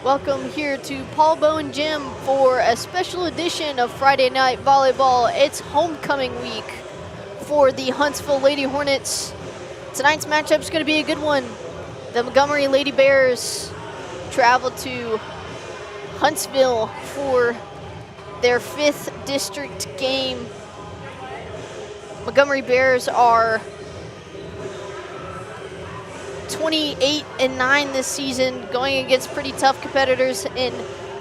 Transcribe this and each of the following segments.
Welcome here to Paul Bowen Gym for a special edition of Friday Night Volleyball. It's homecoming week for the Huntsville Lady Hornets. Tonight's matchup is going to be a good one. The Montgomery Lady Bears travel to Huntsville for their 5th district game. Montgomery Bears are 28-9 this season, going against pretty tough competitors in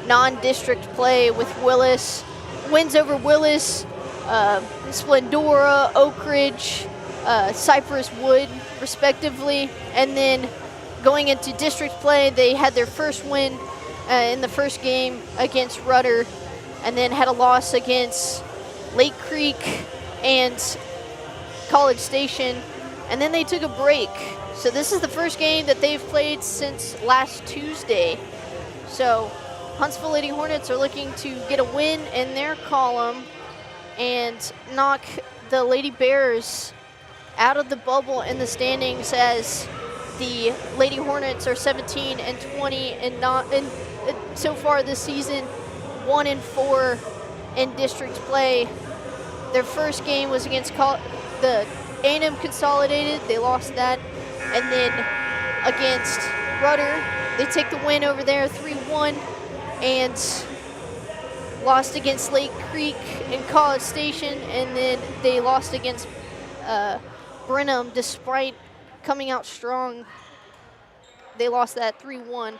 non-district play with Willis. Wins over Willis, Splendora, Oak Ridge, Cypress Wood, respectively. And then going into district play, they had their first win in the first game against Rudder, and then had a loss against Lake Creek and College Station, and then they took a break. So this is the first game that they've played since last Tuesday. So Huntsville Lady Hornets are looking to get a win in their column and knock the Lady Bears out of the bubble in the standings, as the Lady Hornets are 17-20 and so far this season, 1-4 in district play. Their first game was against the A&M Consolidated. They lost that. And then against Rudder, they take the win over there 3-1, and lost against Lake Creek and College Station, and then they lost against Brenham despite coming out strong. They lost that 3-1.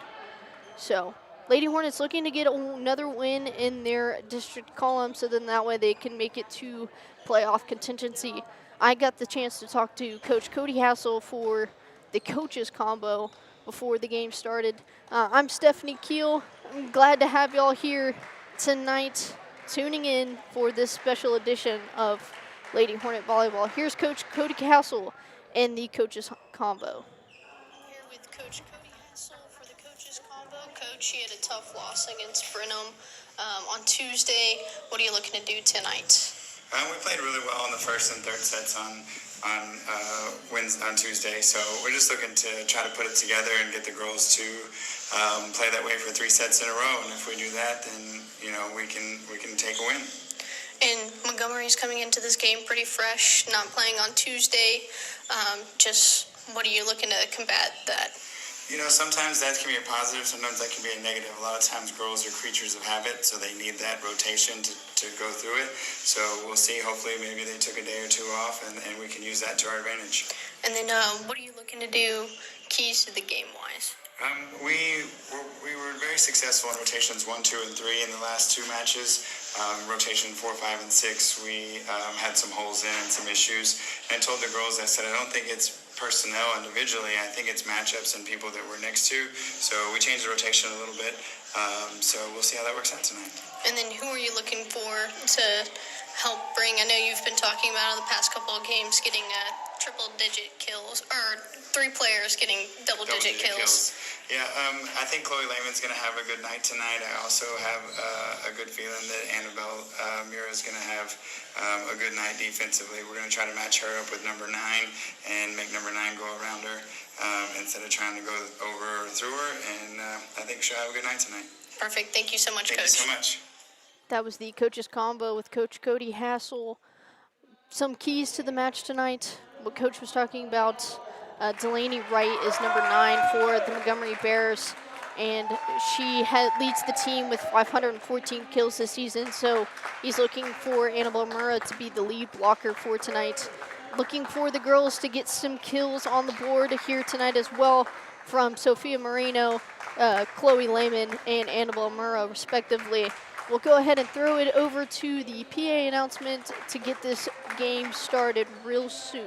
So Lady Hornets looking to get another win in their district column, so then that way they can make it to playoff contingency. I got the chance to talk to Coach Cody Hassel for the coaches combo before the game started. I'm Stephanie Keele. I'm glad to have y'all here tonight tuning in for this special edition of Lady Hornet Volleyball. Here's Coach Cody Hassel in the coaches combo. Here with Coach Cody Hassel for the coaches combo. Coach, you had a tough loss against Brenham on Tuesday. What are you looking to do tonight? We played really well in the first and third sets on Tuesday, so we're just looking to try to put it together and get the girls to play that way for 3 sets in a row. And if we do that, then we can take a win. And Montgomery's coming into this game pretty fresh, not playing on Tuesday. Just what are you looking to combat that? Sometimes that can be a positive, sometimes that can be a negative. A lot of times girls are creatures of habit, so they need that rotation to go through it. So we'll see. Hopefully maybe they took a day or 2 off, and we can use that to our advantage. And then what are you looking to do keys to the game-wise? We were very successful in rotations 1, 2, and 3 in the last 2 matches. Rotation 4, 5, and 6, we had some holes in and some issues. And I told the girls, I said, I don't think it's personnel individually. I think it's matchups and people that we're next to. So we changed the rotation a little bit. So we'll see how that works out tonight. And then who are you looking for to help bring? I know you've been talking about in the past couple of games getting triple-digit kills, or 3 players getting double-digit kills. Yeah, I think Chloe Lehman's going to have a good night tonight. I also have a good feeling that Annabelle Mura is going to have a good night defensively. We're going to try to match her up with number 9 and make number 9 go around her instead of trying to go over or through her. And I think she'll have a good night tonight. Perfect. Thank you so much, Coach. Thank you so much. That was the coaches combo with Coach Cody Hassel. Some keys to the match tonight. What Coach was talking about, Delaney Wright is number 9 for the Montgomery Bears, and she leads the team with 514 kills this season, so he's looking for Annabelle Murrah to be the lead blocker for tonight. Looking for the girls to get some kills on the board here tonight as well from Sophia Moreno, Chloe Lehman, and Annabelle Murrah, respectively. We'll go ahead and throw it over to the PA announcement to get this game started real soon.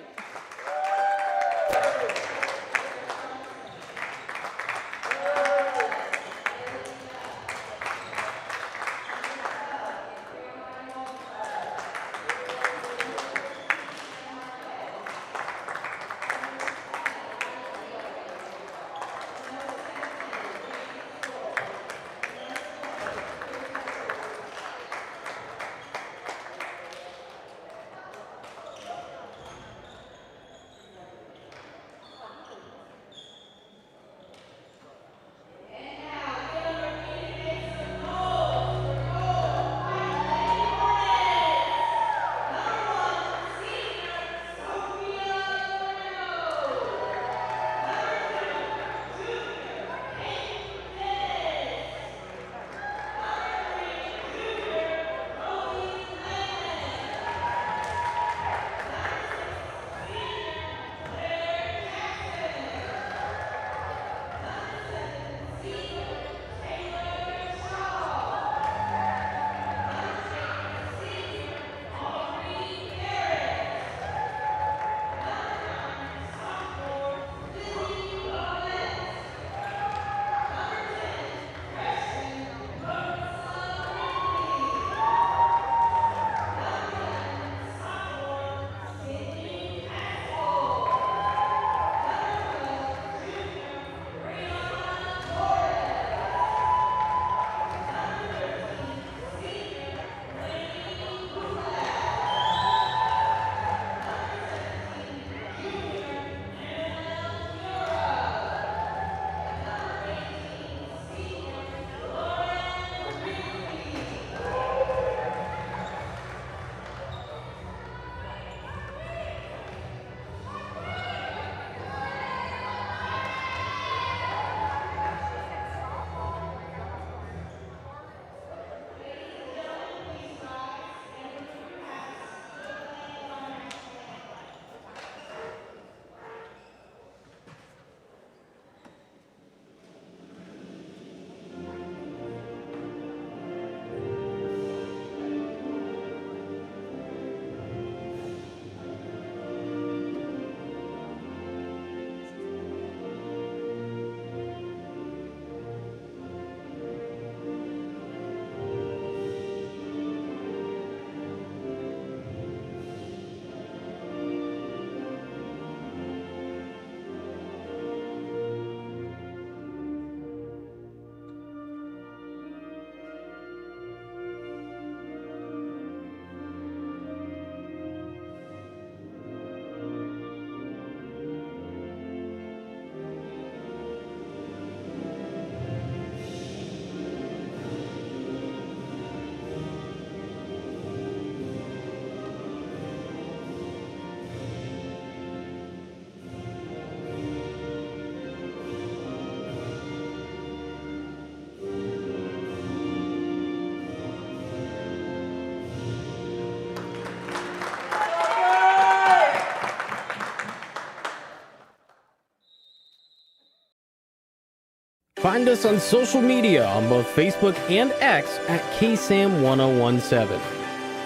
Find us on social media on both Facebook and X at KSAM-1017.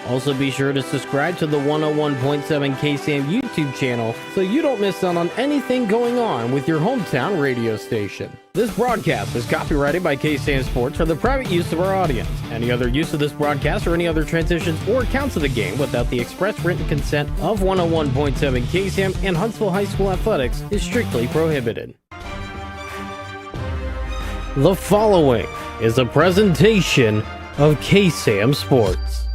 Also be sure to subscribe to the 101.7 KSAM YouTube channel so you don't miss out on anything going on with your hometown radio station. This broadcast is copyrighted by KSAM Sports for the private use of our audience. Any other use of this broadcast or any other transitions or counts of the game without the express written consent of 101.7 KSAM and Huntsville High School Athletics is strictly prohibited. The following is a presentation of KSAM Sports.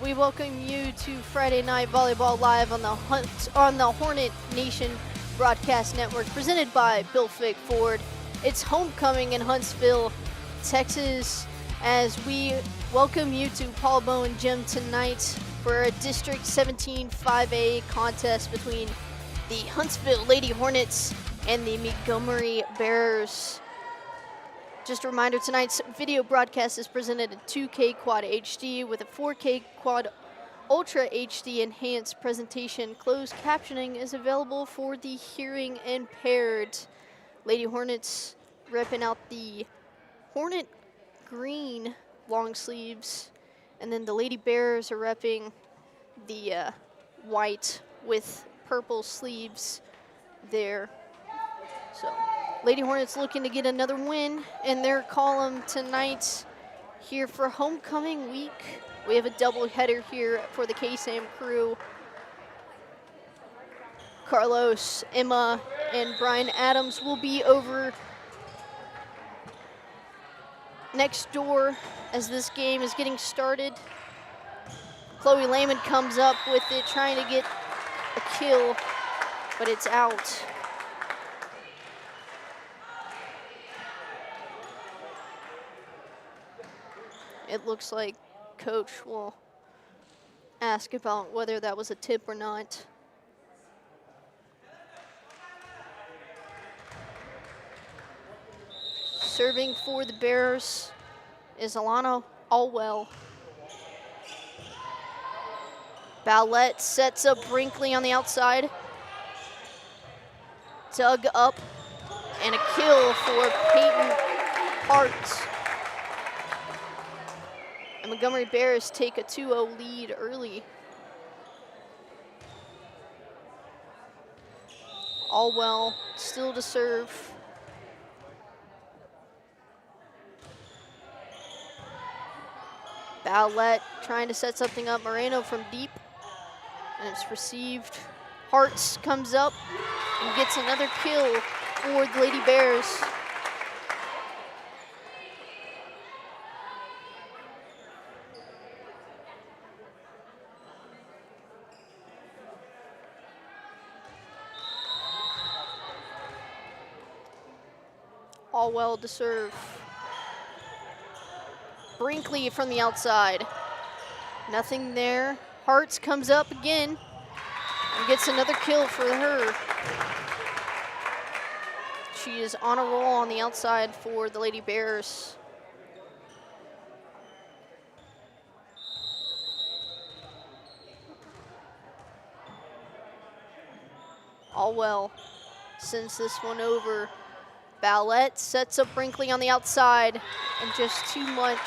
We welcome you to Friday Night Volleyball live on the Hornet Nation Broadcast Network, presented by Bill Fick Ford. It's homecoming in Huntsville, Texas, as we welcome you to Paul Bowen Gym tonight for a District 17 5A contest between the Huntsville Lady Hornets and the Montgomery Bears. Just a reminder, tonight's video broadcast is presented in 2K Quad HD with a 4K Quad Ultra HD enhanced presentation. Closed captioning is available for the hearing impaired. Lady Hornets repping out the Hornet green long sleeves, and then the Lady Bears are repping the white with purple sleeves there. So Lady Hornets looking to get another win in their column tonight here for homecoming week. We have a doubleheader here for the KSAM crew. Carlos, Emma, and Brian Adams will be over next door as this game is getting started. Chloe Lehman comes up with it, trying to get a kill, but it's out. It looks like Coach will ask about whether that was a tip or not. Serving for the Bears is Alana Allwell. Ballette sets up Brinkley on the outside. Dug up, and a kill for Peyton Hart. And Montgomery Bears take a 2-0 lead early. Allwell still to serve. Ballette trying to set something up. Moreno from deep, and it's received. Hartz comes up and gets another kill for the Lady Bears. Allwell to serve. Brinkley from the outside. Nothing there. Hartz comes up again and gets another kill for her. She is on a roll on the outside for the Lady Bears. Allwell sends this one over. Ballette sets up Brinkley on the outside, and just too much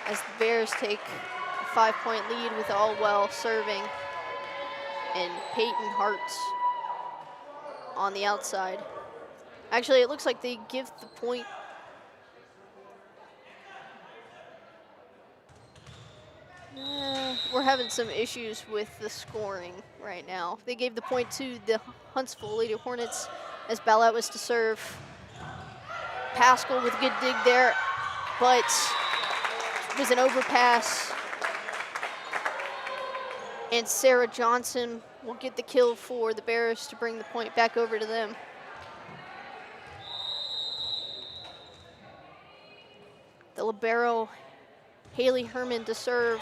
as the Bears take a 5-point lead with Allwell serving and Peyton Hartz on the outside. Actually, it looks like they give the point. We're having some issues with the scoring right now. They gave the point to the Huntsville Lady Hornets as Ballette was to serve. Pascal with a good dig there, but it was an overpass. And Sarah Johnson will get the kill for the Bears to bring the point back over to them. The libero, Haley Herman, to serve,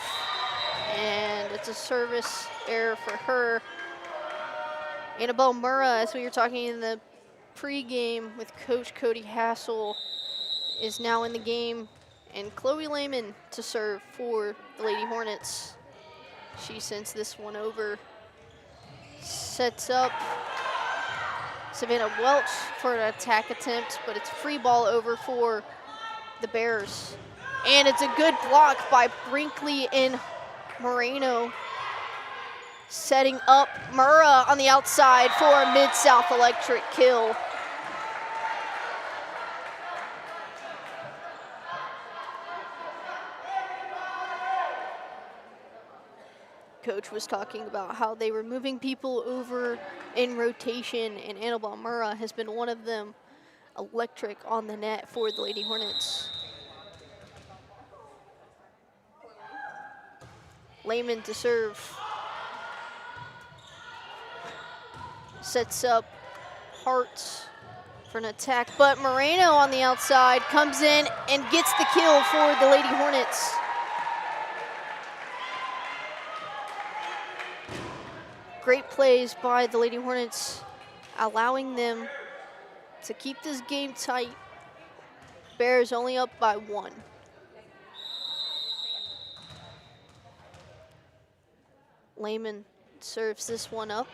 and it's a service error for her. Annabelle Murrah, as we were talking in the pregame with Coach Cody Hassel, is now in the game, and Chloe Lehman to serve for the Lady Hornets. She sends this one over, sets up Savannah Welch for an attack attempt, but it's free ball over for the Bears. And it's a good block by Brinkley and Moreno, setting up Murrah on the outside for a Mid-South electric kill. Coach was talking about how they were moving people over in rotation, and Annabelle Murrah has been one of them, electric on the net for the Lady Hornets. Lehman to serve. Sets up Hartz for an attack, but Moreno on the outside comes in and gets the kill for the Lady Hornets. Great plays by the Lady Hornets, allowing them to keep this game tight. Bears only up by 1. Lehman serves this one up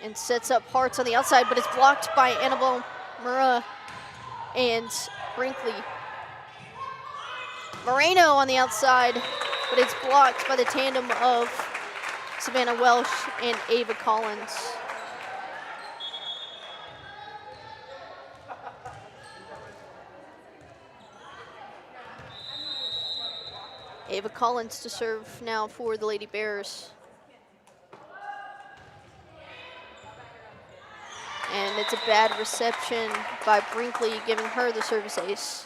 and sets up Hartz on the outside, but it's blocked by Annabelle Murrah and Brinkley. Moreno on the outside, but it's blocked by the tandem of Savannah Welsh and Ava Collins. Ava Collins to serve now for the Lady Bears. And it's a bad reception by Brinkley, giving her the service ace.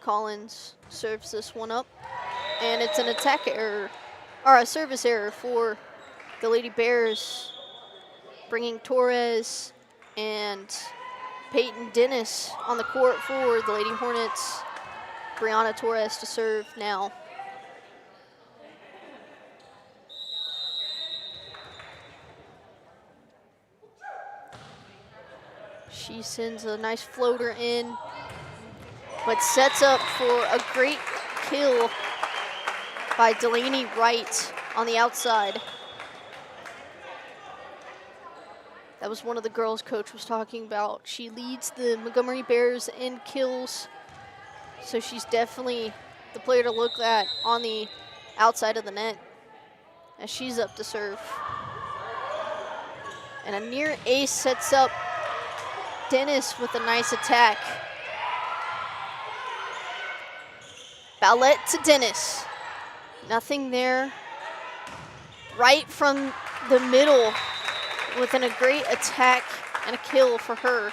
Collins serves this one up, and it's an attack error, or a service error for the Lady Bears, bringing Torres and Peyton Dennis on the court for the Lady Hornets. Brianna Torres to serve now. She sends a nice floater in, but sets up for a great kill by Delaney Wright on the outside. That was one of the girls coach was talking about. She leads the Montgomery Bears in kills, so she's definitely the player to look at on the outside of the net as she's up to serve. And a near ace sets up Dennis with a nice attack. Ballette to Dennis. Nothing there. Right from the middle within a great attack and a kill for her.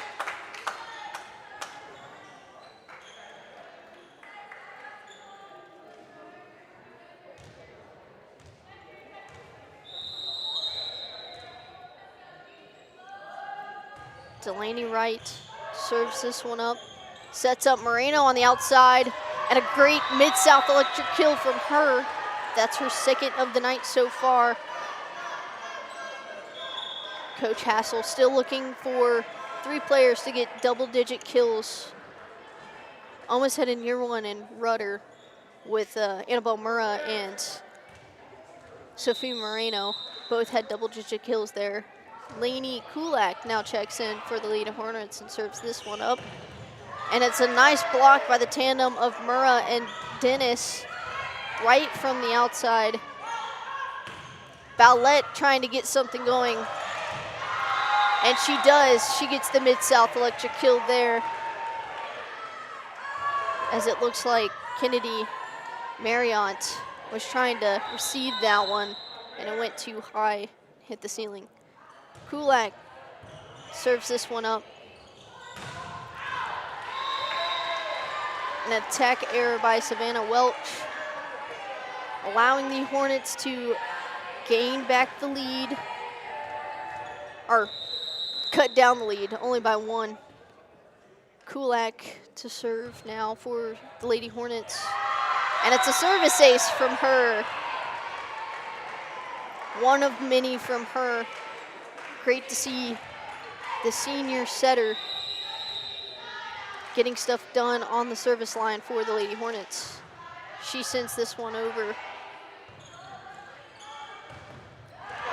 Delaney Wright serves this one up. Sets up Moreno on the outside. And a great Mid-South electric kill from her. That's her second of the night so far. Coach Hassel still looking for 3 players to get double-digit kills. Almost had in year 1 in Rudder with Annabelle Murrah and Sophie Moreno. Both had double-digit kills there. Lainey Kulak now checks in for the Lady Hornets and serves this one up. And it's a nice block by the tandem of Murrah and Dennis right from the outside. Ballette trying to get something going. And she does. She gets the Mid-South electric kill there. As it looks like Kennedy Marriott was trying to receive that one, and it went too high, hit the ceiling. Kulak serves this one up. An attack error by Savannah Welch, allowing the Hornets to gain back the lead, or cut down the lead only by 1. Kulak to serve now for the Lady Hornets. And it's a service ace from her. One of many from her. Great to see the senior setter getting stuff done on the service line for the Lady Hornets. She sends this one over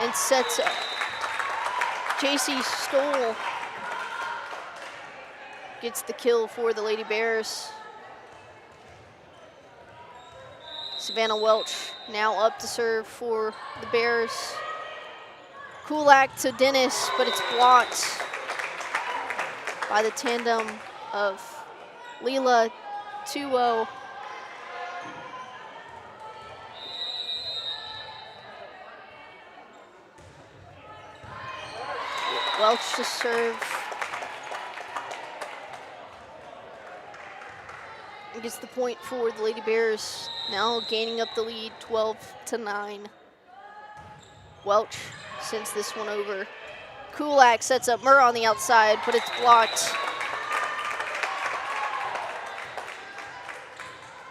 and sets up. JC Stoll gets the kill for the Lady Bears. Savannah Welch now up to serve for the Bears. Kulak to Dennis, but it's blocked by the tandem of Leela 2-0. Welch to serve. Gets the point for the Lady Bears, now gaining up the lead 12-9. Welch sends this one over. Kulak sets up Murr on the outside, but it's blocked.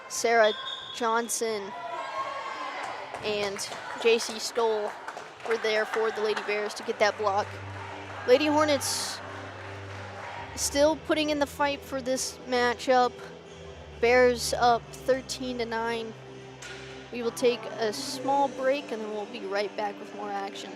Sarah Johnson and JC Stoll were there for the Lady Bears to get that block. Lady Hornets still putting in the fight for this matchup. Bears up 13-9. We will take a small break and then we'll be right back with more action.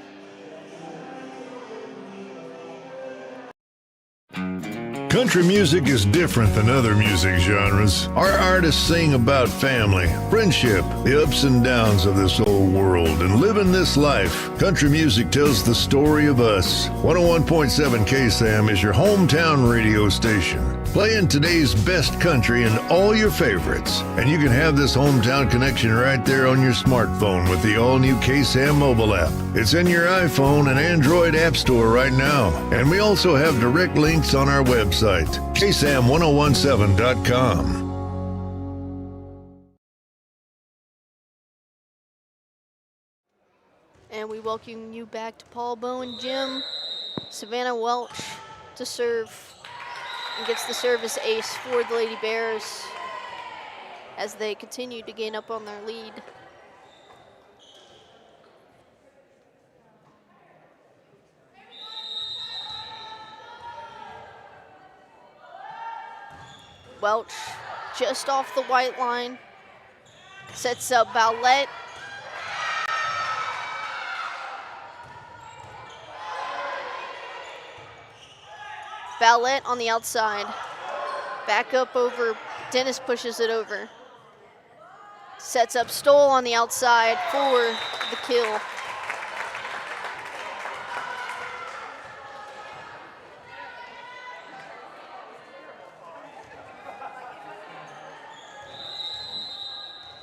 Country music is different than other music genres. Our artists sing about family, friendship, the ups and downs of this old world, and living this life. Country music tells the story of us. 101.7 KSAM is your hometown radio station, playing today's best country and all your favorites. And you can have this hometown connection right there on your smartphone with the all-new KSAM mobile app. It's in your iPhone and Android app store right now. And we also have direct links on our website, KSAM1017.com. And we welcome you back to Paul Bowen Gym. Savannah Welch to serve and gets the service ace for the Lady Bears as they continue to gain up on their lead. Welch just off the white line, sets up Bowlette. Bowlette on the outside, back up over, Dennis pushes it over. Sets up Stoll on the outside for the kill.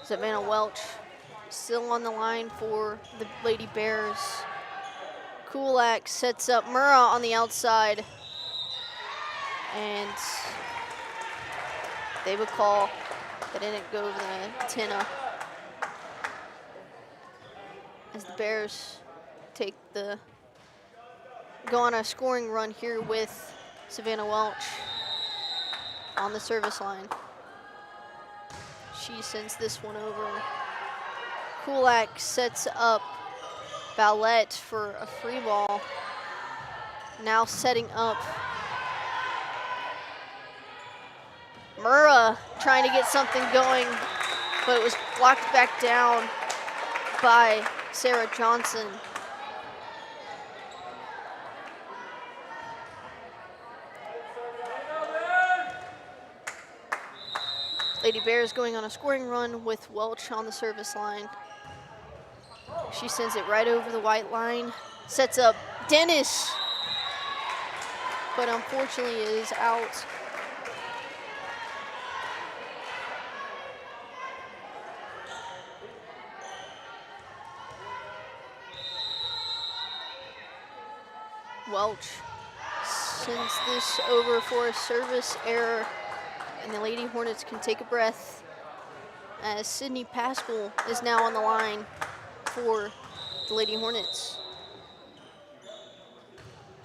Savannah Welch still on the line for the Lady Bears. Kulak sets up Murrah on the outside. And they would call that didn't go over the antenna as the Bears go on a scoring run here with Savannah Welch on the service line. She sends this one over. Kulak sets up Bowlette for a free ball. Now setting up Murrah trying to get something going, but it was blocked back down by Sarah Johnson. Lady Bears going on a scoring run with Welch on the service line. She sends it right over the white line, sets up Dennis, but unfortunately it is out. Welch sends this over for a service error, and the Lady Hornets can take a breath as Sydney Pascal is now on the line for the Lady Hornets.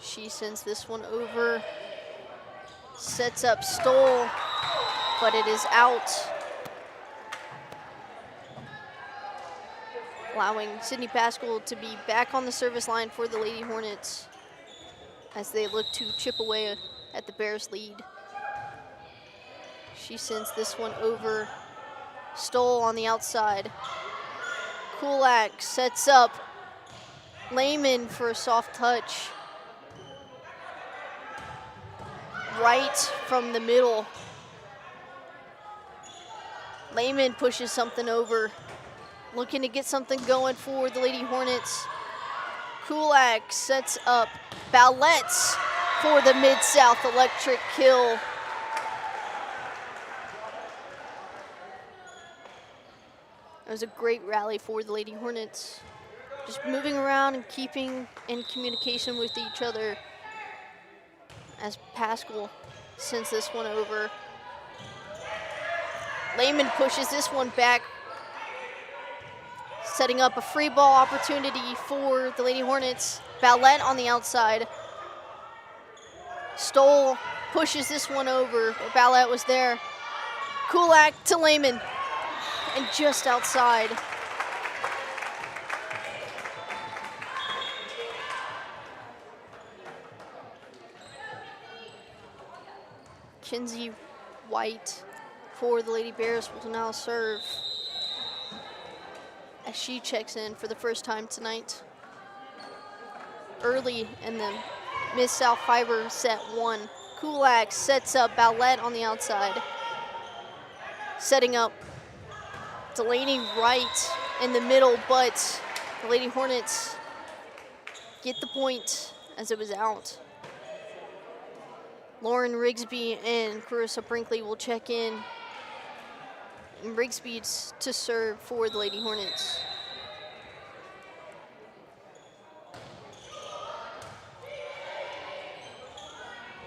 She sends this one over, sets up Stoll, but it is out, allowing Sydney Pascal to be back on the service line for the Lady Hornets as they look to chip away at the Bears' lead. She sends this one over, Stoll on the outside. Kulak sets up Lehman for a soft touch. Right from the middle. Lehman pushes something over, looking to get something going for the Lady Hornets. Kulak sets up Balletts for the Mid-South electric kill. It was a great rally for the Lady Hornets. Just moving around and keeping in communication with each other as Pascal sends this one over. Lehman pushes this one back, setting up a free ball opportunity for the Lady Hornets. Ballette on the outside. Stoll pushes this one over. Ballette was there. Kulak to Lehman, and just outside. Kinsey White for the Lady Bears will now serve as she checks in for the first time tonight. Early in the Mid-South Fiber set one. Kulak sets up Ballette on the outside. Setting up Delaney Wright in the middle, but the Lady Hornets get the point as it was out. Lauren Rigsby and Carissa Brinkley will check in. And Rigsby's to serve for the Lady Hornets.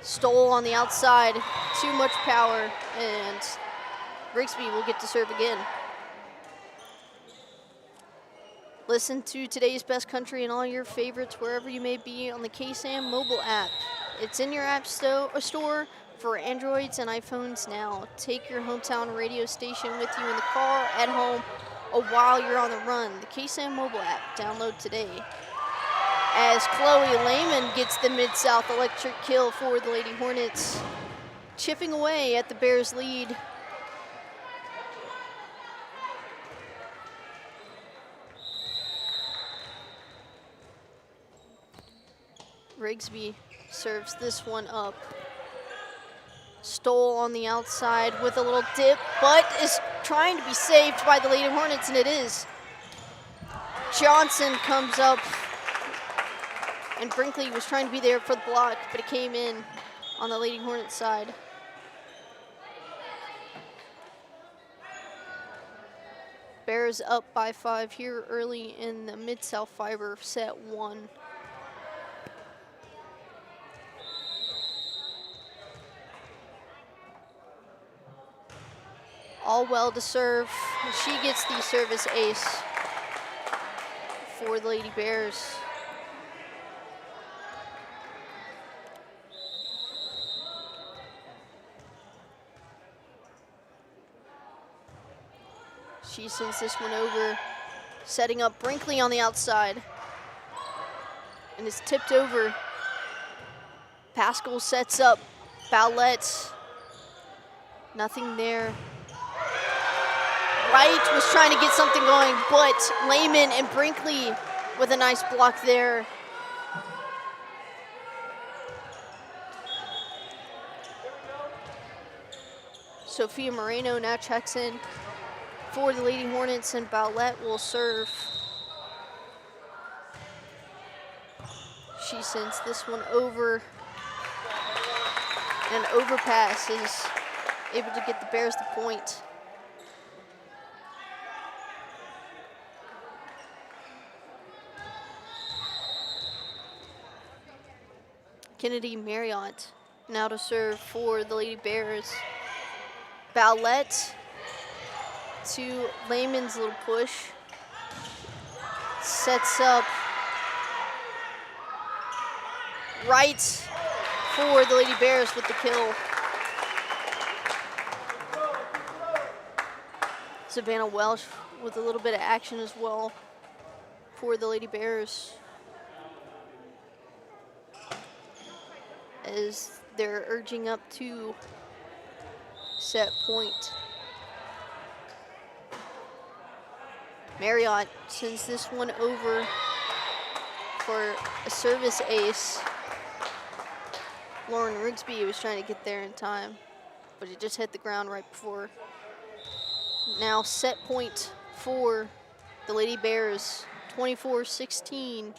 Stoll on the outside, too much power, and Rigsby will get to serve again. Listen to today's best country and all your favorites wherever you may be on the KSAM mobile app. It's in your app store for Androids and iPhones now. Take your hometown radio station with you in the car, at home, or while you're on the run. The KSAM mobile app, download today. As Chloe Lehman gets the Mid-South electric kill for the Lady Hornets, chipping away at the Bears' lead. Rigsby serves this one up. Stoll on the outside with a little dip, but is trying to be saved by the Lady Hornets, and it is. Johnson comes up, and Brinkley was trying to be there for the block, but it came in on the Lady Hornets side. Bears up by 5 here early in the Mid-South Fiber set one. All well to serve. She gets the service ace for the Lady Bears. She sends this one over, setting up Brinkley on the outside. And it's tipped over. Pascal sets up Ballette. Nothing there. Wright was trying to get something going, but Lehman and Brinkley with a nice block there. Sophia Moreno now checks in for the Lady Hornets, and Ballette will serve. She sends this one over. An overpass is able to get the Bears the point. Kennedy Marriott now to serve for the Lady Bears. Ballette to Lehman's little push. sets up right for the Lady Bears with the kill. Savannah Welsh with a little bit of action as well for the Lady Bears, as they're urging up to set point. Marriott sends this one over for a service ace. Lauren Rigsby was trying to get there in time, but it just hit the ground right before. Now set point for the Lady Bears, 24-16,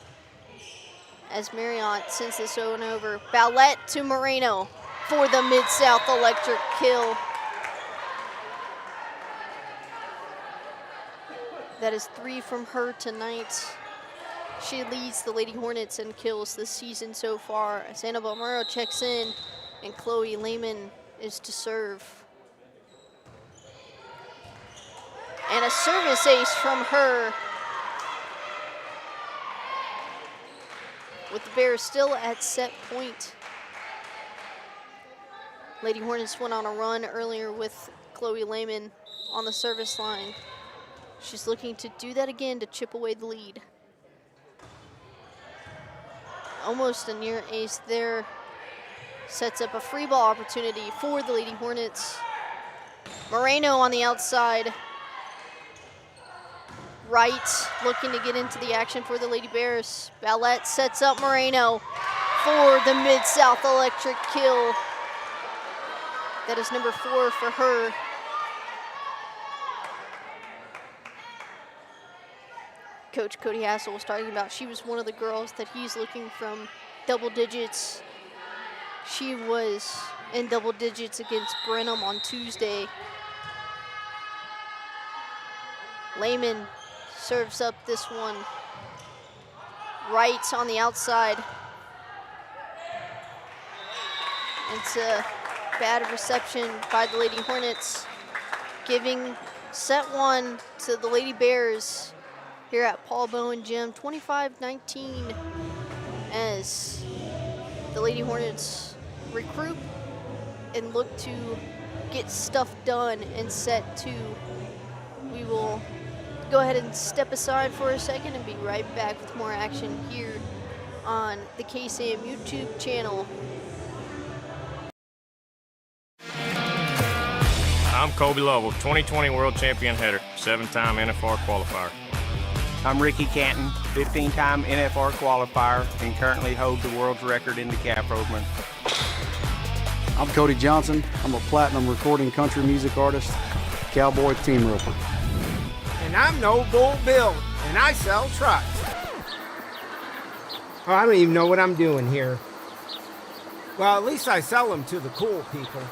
as Marriott sends this one over. Ballette to Moreno for the Mid-South Electric kill. That is 3 from her tonight. She leads the Lady Hornets in kills this season so far. As Annabelle Murrow checks in and Chloe Lehman is to serve. And a service ace from her, with the Bears still at set point. Lady Hornets went on a run earlier with Chloe Lehman on the service line. She's looking to do that again to chip away the lead. Almost a near ace there. Sets up a free ball opportunity for the Lady Hornets. Moreno on the outside. Wright looking to get into the action for the Lady Bears. Ballette sets up Moreno for the Mid-South Electric kill. That is number 4 for her. Coach Cody Hassel was talking about, she was one of the girls that he's looking from double digits. She was in double digits against Brenham on Tuesday. Lehman serves up this one. Wright on the outside. It's a bad reception by the Lady Hornets, giving set 1 to the Lady Bears here at Paul Bowen Gym, 25-19, as the Lady Hornets regroup and look to get stuff done in set 2. We will go ahead and step aside for a second and be right back with more action here on the KSAM YouTube channel. I'm Kobe Lovell, 2020 World Champion header, 7-time NFR qualifier. I'm Ricky Canton, 15-time NFR qualifier, and currently hold the world's record in the calf rovement. I'm Cody Johnson. I'm a platinum recording country music artist, cowboy team roper. And I'm No Bull Bill, and I sell trucks. Oh, I don't even know what I'm doing here. Well, at least I sell them to the cool people.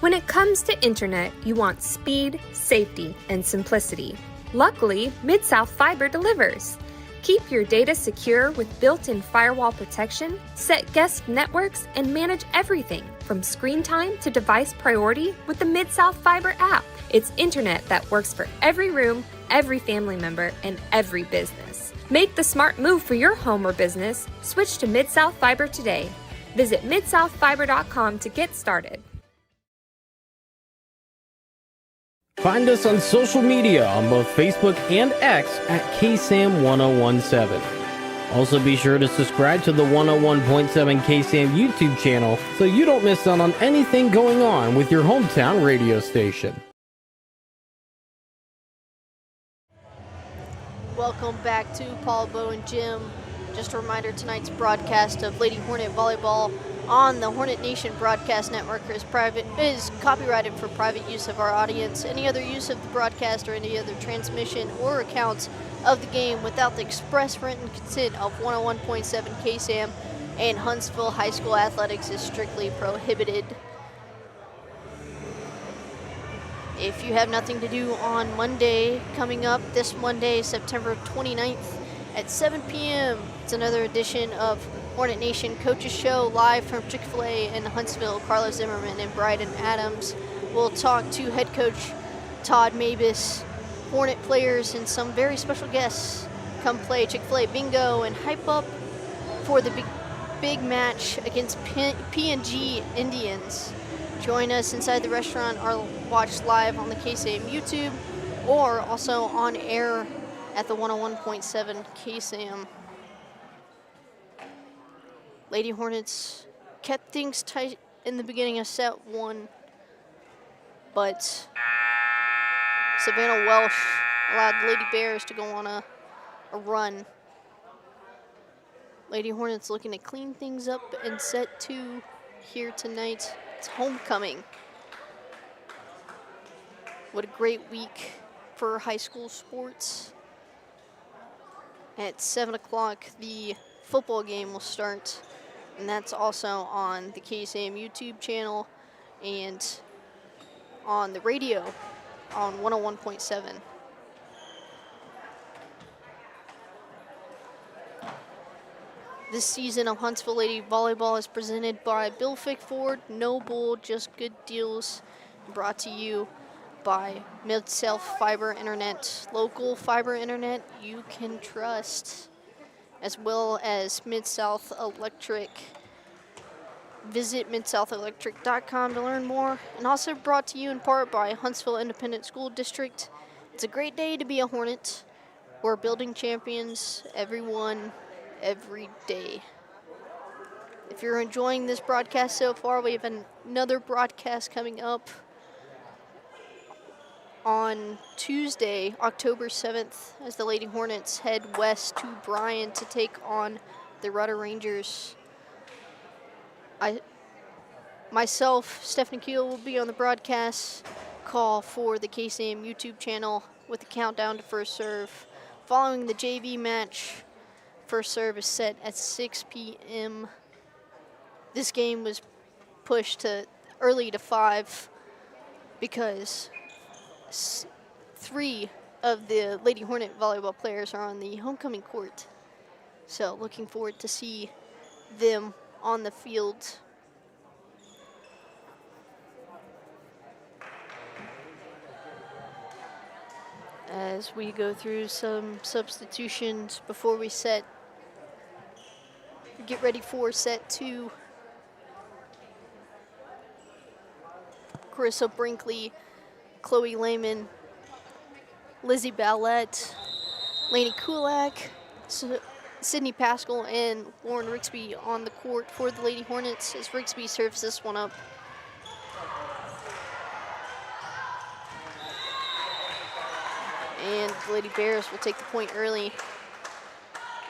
When it comes to internet, you want speed, safety, and simplicity. Luckily, Mid-South Fiber delivers. Keep your data secure with built-in firewall protection, set guest networks, and manage everything from screen time to device priority with the Mid-South Fiber app. It's internet that works for every room, every family member, and every business. Make the smart move for your home or business. Switch to Mid-South Fiber today. Visit midsouthfiber.com to get started. Find us on social media on both Facebook and X at KSAM-1017. Also be sure to subscribe to the 101.7 KSAM YouTube channel so you don't miss out on anything going on with your hometown radio station. Welcome back to Paul Bowen Gym. Just a reminder, tonight's broadcast of Lady Hornet Volleyball on the Hornet Nation Broadcast Network is copyrighted for private use of our audience. Any other use of the broadcast or any other transmission or accounts of the game without the express written consent of 101.7 KSAM and Huntsville High School Athletics is strictly prohibited. If you have nothing to do on Monday, coming up this Monday, September 29th at 7 p.m., it's another edition of Hornet Nation Coaches Show live from Chick-fil-A in Huntsville. Carlos Zimmerman and Bryden Adams will talk to head coach Todd Mabus Hornet players and some very special guests come play Chick-fil-A Bingo and hype up for the big match against P&G Indians. Join us inside the restaurant or watch live on the KSAM YouTube or also on air at the 101.7 KSAM. Lady Hornets kept things tight in the beginning of set 1, but Savannah Welsh allowed the Lady Bears to go on a run. Lady Hornets looking to clean things up in set 2 here tonight. It's homecoming. What a great week for high school sports. At 7 o'clock, the football game will start, and that's also on the KSAM YouTube channel and on the radio on 101.7. This season of Huntsville Lady Volleyball is presented by Bill Fick Ford, No Bull, Just Good Deals, brought to you by Mid-South Fiber Internet, local fiber internet you can trust, as well as Mid-South Electric. Visit midsouthelectric.com to learn more, and also brought to you in part by Huntsville Independent School District. It's a great day to be a Hornet. We're building champions, everyone, every day. If you're enjoying this broadcast so far, we have another broadcast coming up on Tuesday, October 7th, as the Lady Hornets head west to Bryan to take on the Rudder Rangers. Myself, Stephanie Keele, will be on the broadcast call for the KSAM YouTube channel with the countdown to first serve. Following the JV match, first serve is set at 6 p.m. This game was pushed to early to 5 because 3 of the Lady Hornet volleyball players are on the homecoming court. So looking forward to see them on the field. As we go through some substitutions before we get ready for set 2. Carissa Brinkley, Chloe Lehman, Lizzie Ballette, Lainey Kulak, Sydney Pascal, and Lauren Rixby on the court for the Lady Hornets as Rixby serves this one up. And the Lady Bears will take the point early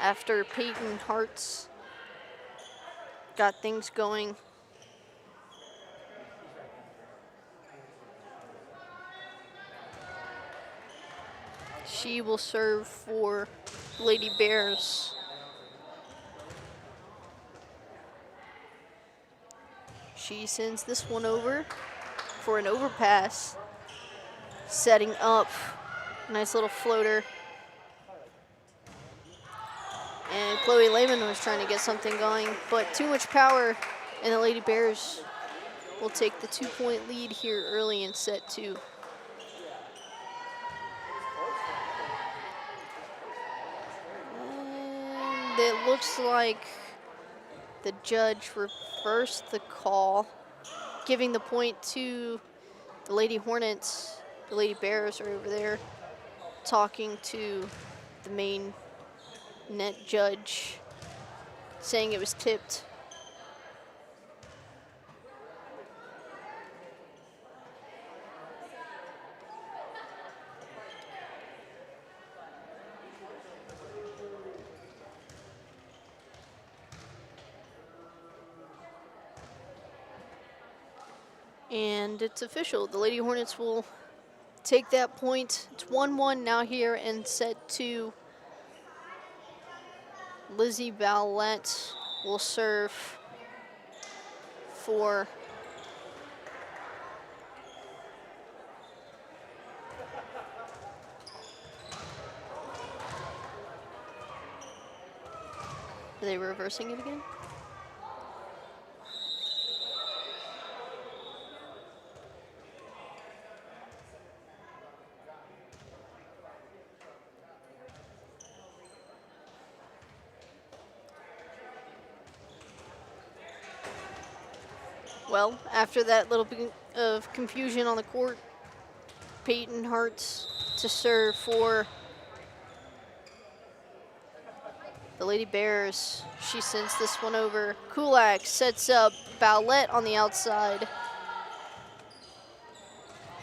after Peyton Hartz got things going. She will serve for Lady Bears. She sends this one over for an overpass, setting up. Nice little floater. And Chloe Lehman was trying to get something going, but too much power, and the Lady Bears will take the 2-point lead here early in set 2. And it looks like the judge reversed the call, giving the point to the Lady Hornets. The Lady Bears are over there talking to the main net judge, saying it was tipped. And it's official. The Lady Hornets will take that point. It's 1-1 now here in set 2. Lizzie Ballette will serve for Are they reversing it again? Well, after that little bit of confusion on the court, Peyton Hartz to serve for the Lady Bears. She sends this one over. Kulak sets up Bowlett on the outside.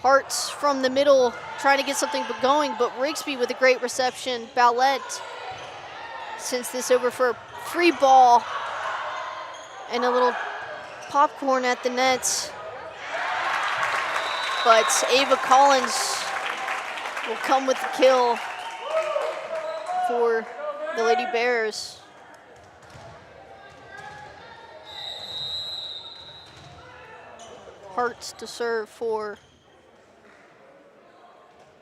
Hartz from the middle trying to get something going, but Rigsby with a great reception. Bowlett sends this over for a free ball and a little popcorn at the net. But Ava Collins will come with the kill for the Lady Bears. Hartz to serve for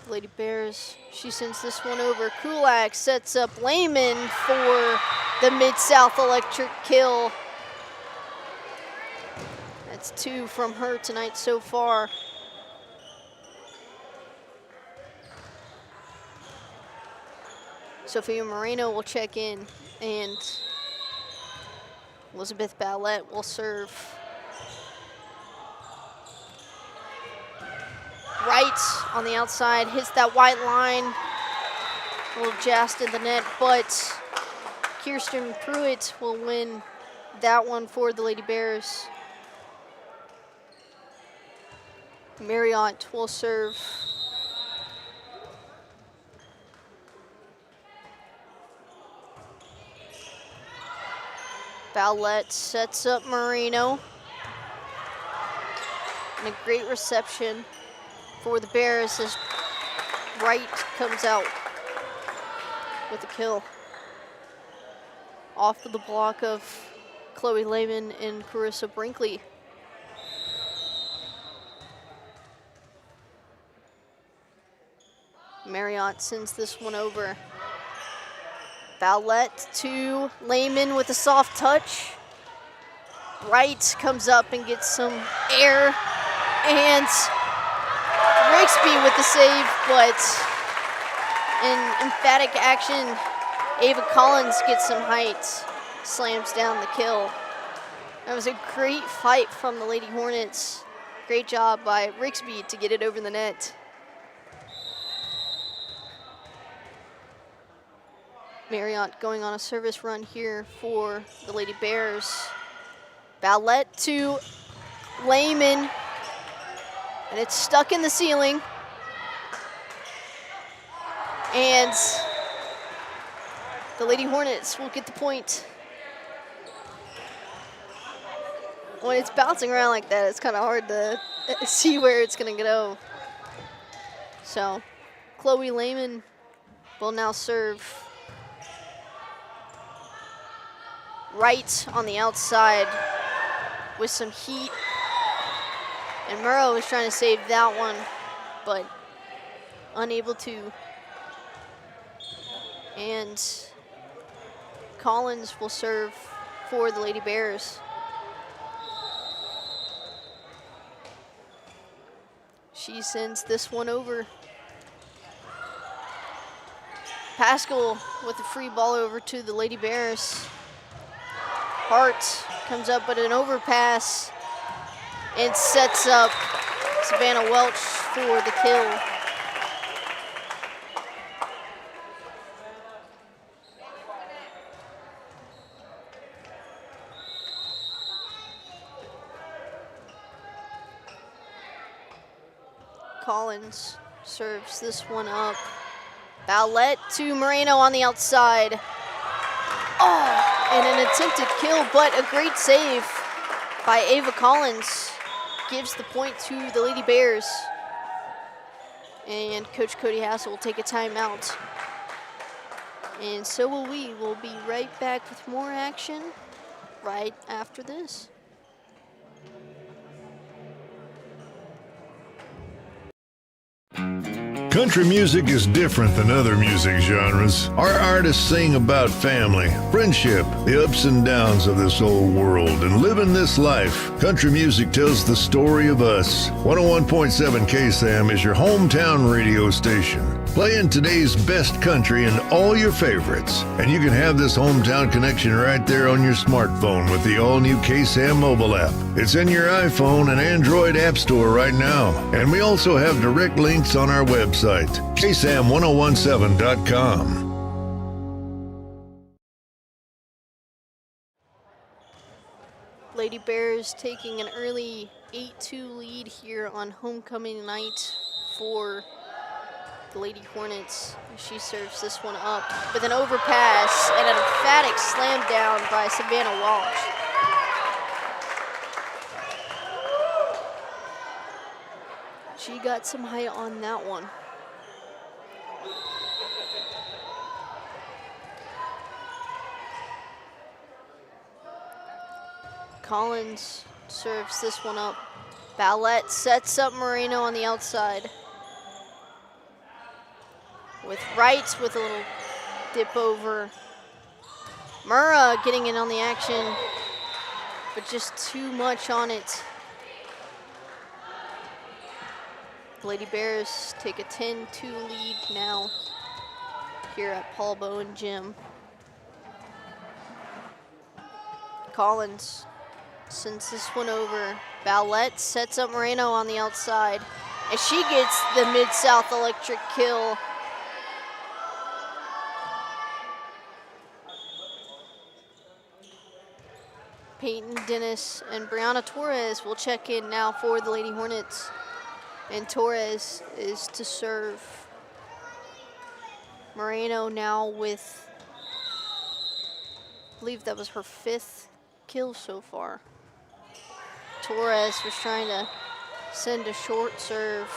the Lady Bears. She sends this one over. Kulak sets up Lehman for the Mid-South Electric kill. That's 2 from her tonight so far. Sophia Moreno will check in, and Elizabeth Bowlett will serve. Right on the outside, hits that white line. A little jazzed in the net, but Kirsten Pruitt will win that one for the Lady Bears. Marriott will serve. Bowlett sets up Moreno. And a great reception for the Bears as Wright comes out with a kill. Off of the block of Chloe Lehman and Carissa Brinkley. Marriott sends this one over. Bowlett to Lehman with a soft touch. Wright comes up and gets some air. And Rigsby with the save, but in emphatic action, Ava Collins gets some height, slams down the kill. That was a great fight from the Lady Hornets. Great job by Rigsby to get it over the net. Marriott going on a service run here for the Lady Bears. Bowlett to Lehman, and it's stuck in the ceiling. And the Lady Hornets will get the point. When it's bouncing around like that, it's kind of hard to see where it's going to go. So Chloe Lehman will now serve. Right on the outside with some heat. And Murrow was trying to save that one, but unable to. And Collins will serve for the Lady Bears. She sends this one over. Pascal with a free ball over to the Lady Bears. Hart comes up with an overpass and sets up Savannah Welch for the kill. Collins serves this one up. Bowlett to Moreno on the outside. Oh! And an attempted kill, but a great save by Ava Collins gives the point to the Lady Bears. And Coach Cody Hassel will take a timeout. And so will we. We'll be right back with more action right after this. Country music is different than other music genres. Our artists sing about family, friendship, the ups and downs of this old world, and living this life. Country music tells the story of us. 101.7 KSAM is your hometown radio station. playing today's best country and all your favorites. And you can have this hometown connection right there on your smartphone with the all-new KSAM mobile app. It's in your iPhone and Android app store right now. And we also have direct links on our website, KSAM1017.com. Lady Bears taking an early 8-2 lead here on homecoming night for the Lady Hornets. She serves this one up with an overpass and an emphatic slam down by Savannah Walsh. She got some height on that one. Collins serves this one up. Ballette sets up Moreno on the outside. With Wright with a little dip over. Murrah getting in on the action, but just too much on it. The Lady Bears take a 10-2 lead now here at Paul Bowen Gym. Collins sends this one over. Ballette sets up Moreno on the outside, and she gets the Mid-South electric kill. Peyton Dennis and Brianna Torres will check in now for the Lady Hornets. And Torres is to serve. Moreno now with, I believe that was her 5th kill so far. Torres was trying to send a short serve,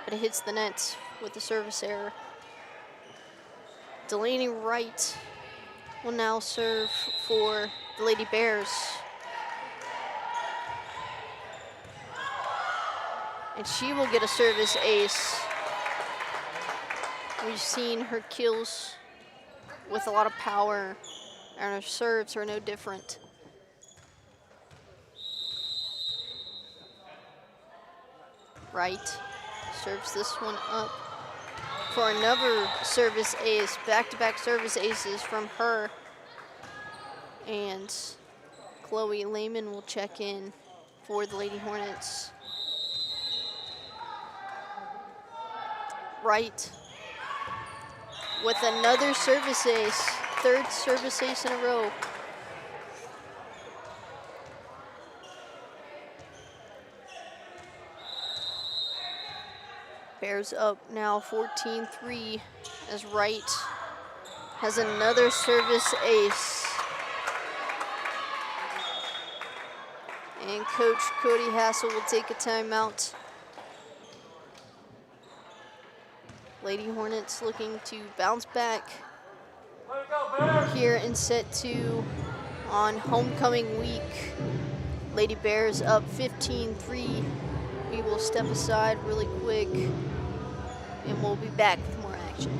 but it hits the net with the service error. Delaney Wright will now serve for the Lady Bears. And she will get a service ace. We've seen her kills with a lot of power, and her serves are no different. Wright serves this one up for another service ace, back-to-back service aces from her. And Chloe Lehman will check in for the Lady Hornets. Wright with another service ace, 3rd service ace in a row. Bears up now 14-3 as Wright has another service ace. And Coach Cody Hassel will take a timeout. Lady Hornets looking to bounce back here in set 2 on homecoming week. Lady Bears up 15-3. We will step aside really quick and we'll be back with more action.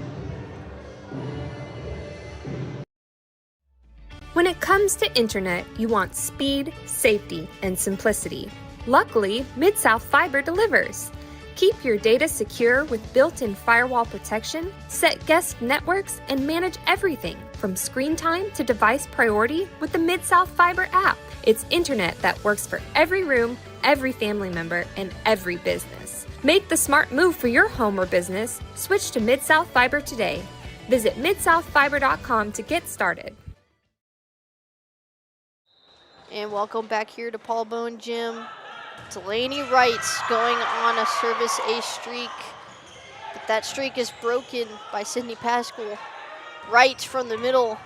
When it comes to internet, you want speed, safety, and simplicity. Luckily, Mid-South Fiber delivers. Keep your data secure with built-in firewall protection, set guest networks, and manage everything from screen time to device priority with the Mid-South Fiber app. It's internet that works for every room, every family member, and every business. Make the smart move for your home or business. Switch to Mid-South Fiber today. Visit midsouthfiber.com to get started. And welcome back here to Paul Bowen Gym. Delaney Wright's going on a service ace streak, but that streak is broken by Sydney Pascal. Wright from the middle,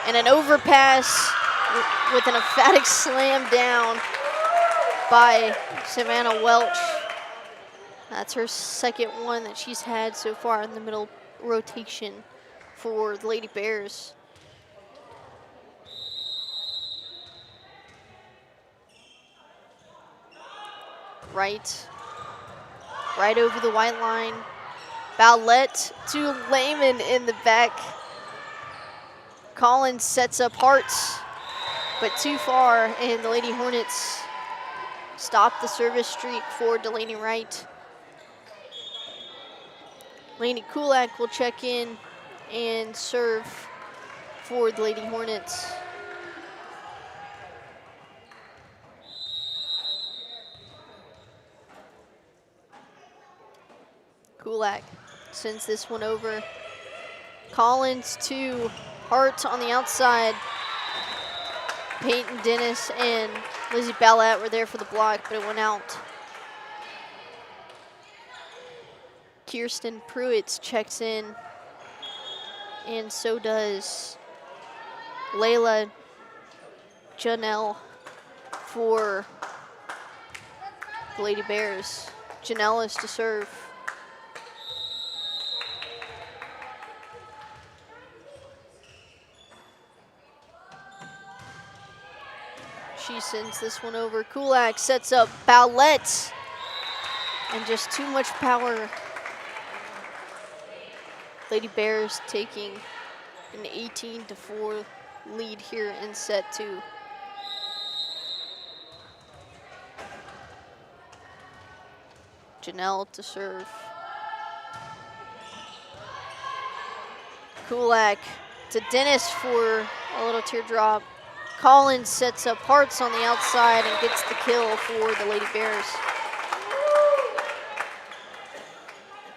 and an overpass with an emphatic slam down by Savannah Welch. That's her 2nd one that she's had so far in the middle rotation for the Lady Bears. Right over the white line. Ballette to Lehman in the back. Collins sets up Hartz, but too far, and the Lady Hornets stop the service streak for Delaney Wright. Lainey Kulak will check in and serve for the Lady Hornets. Kulak sends this one over. Collins to Hart on the outside. Peyton Dennis and Lizzie Ballett were there for the block, but it went out. Kirsten Pruitt checks in, and so does Layla Janelle for the Lady Bears. Janelle is to serve. She sends this one over. Kulak sets up Ballett, and just too much power. Lady Bears taking an 18-4 lead here in set 2. Janelle to serve. Kulak to Dennis for a little teardrop. Collins sets up Hartz on the outside and gets the kill for the Lady Bears.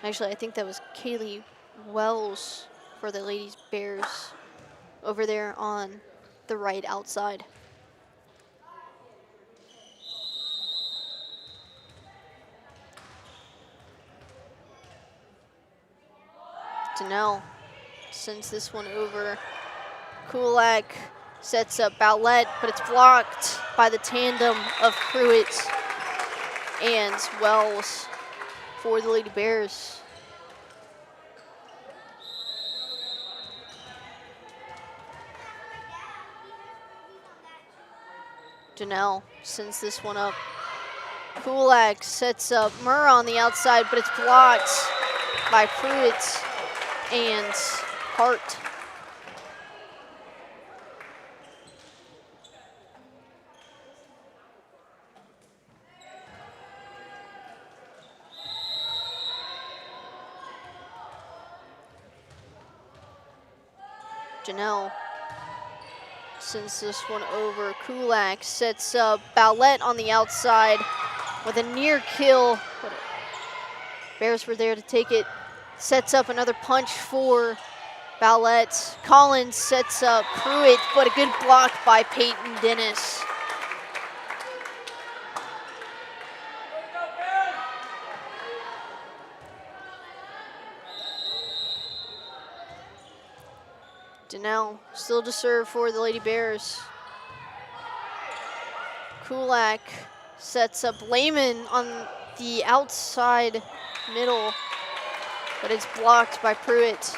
Actually, I think that was Kaylee Wells for the Lady Bears over there on the right outside. Janelle sends this one over. Kulak sets up Bowlett, but it's blocked by the tandem of Pruitt and Wells for the Lady Bears. Janelle sends this one up. Kulak sets up Murr on the outside, but it's blocked by Pruitt and Hart. Janelle sends this one over. Kulak sets up Bowlett on the outside with a near kill. But Bears were there to take it. Sets up another punch for Bowlett. Collins sets up Pruitt, but a good block by Peyton Dennis. Janelle still to serve for the Lady Bears. Kulak sets up Lehman on the outside middle, but it's blocked by Pruitt.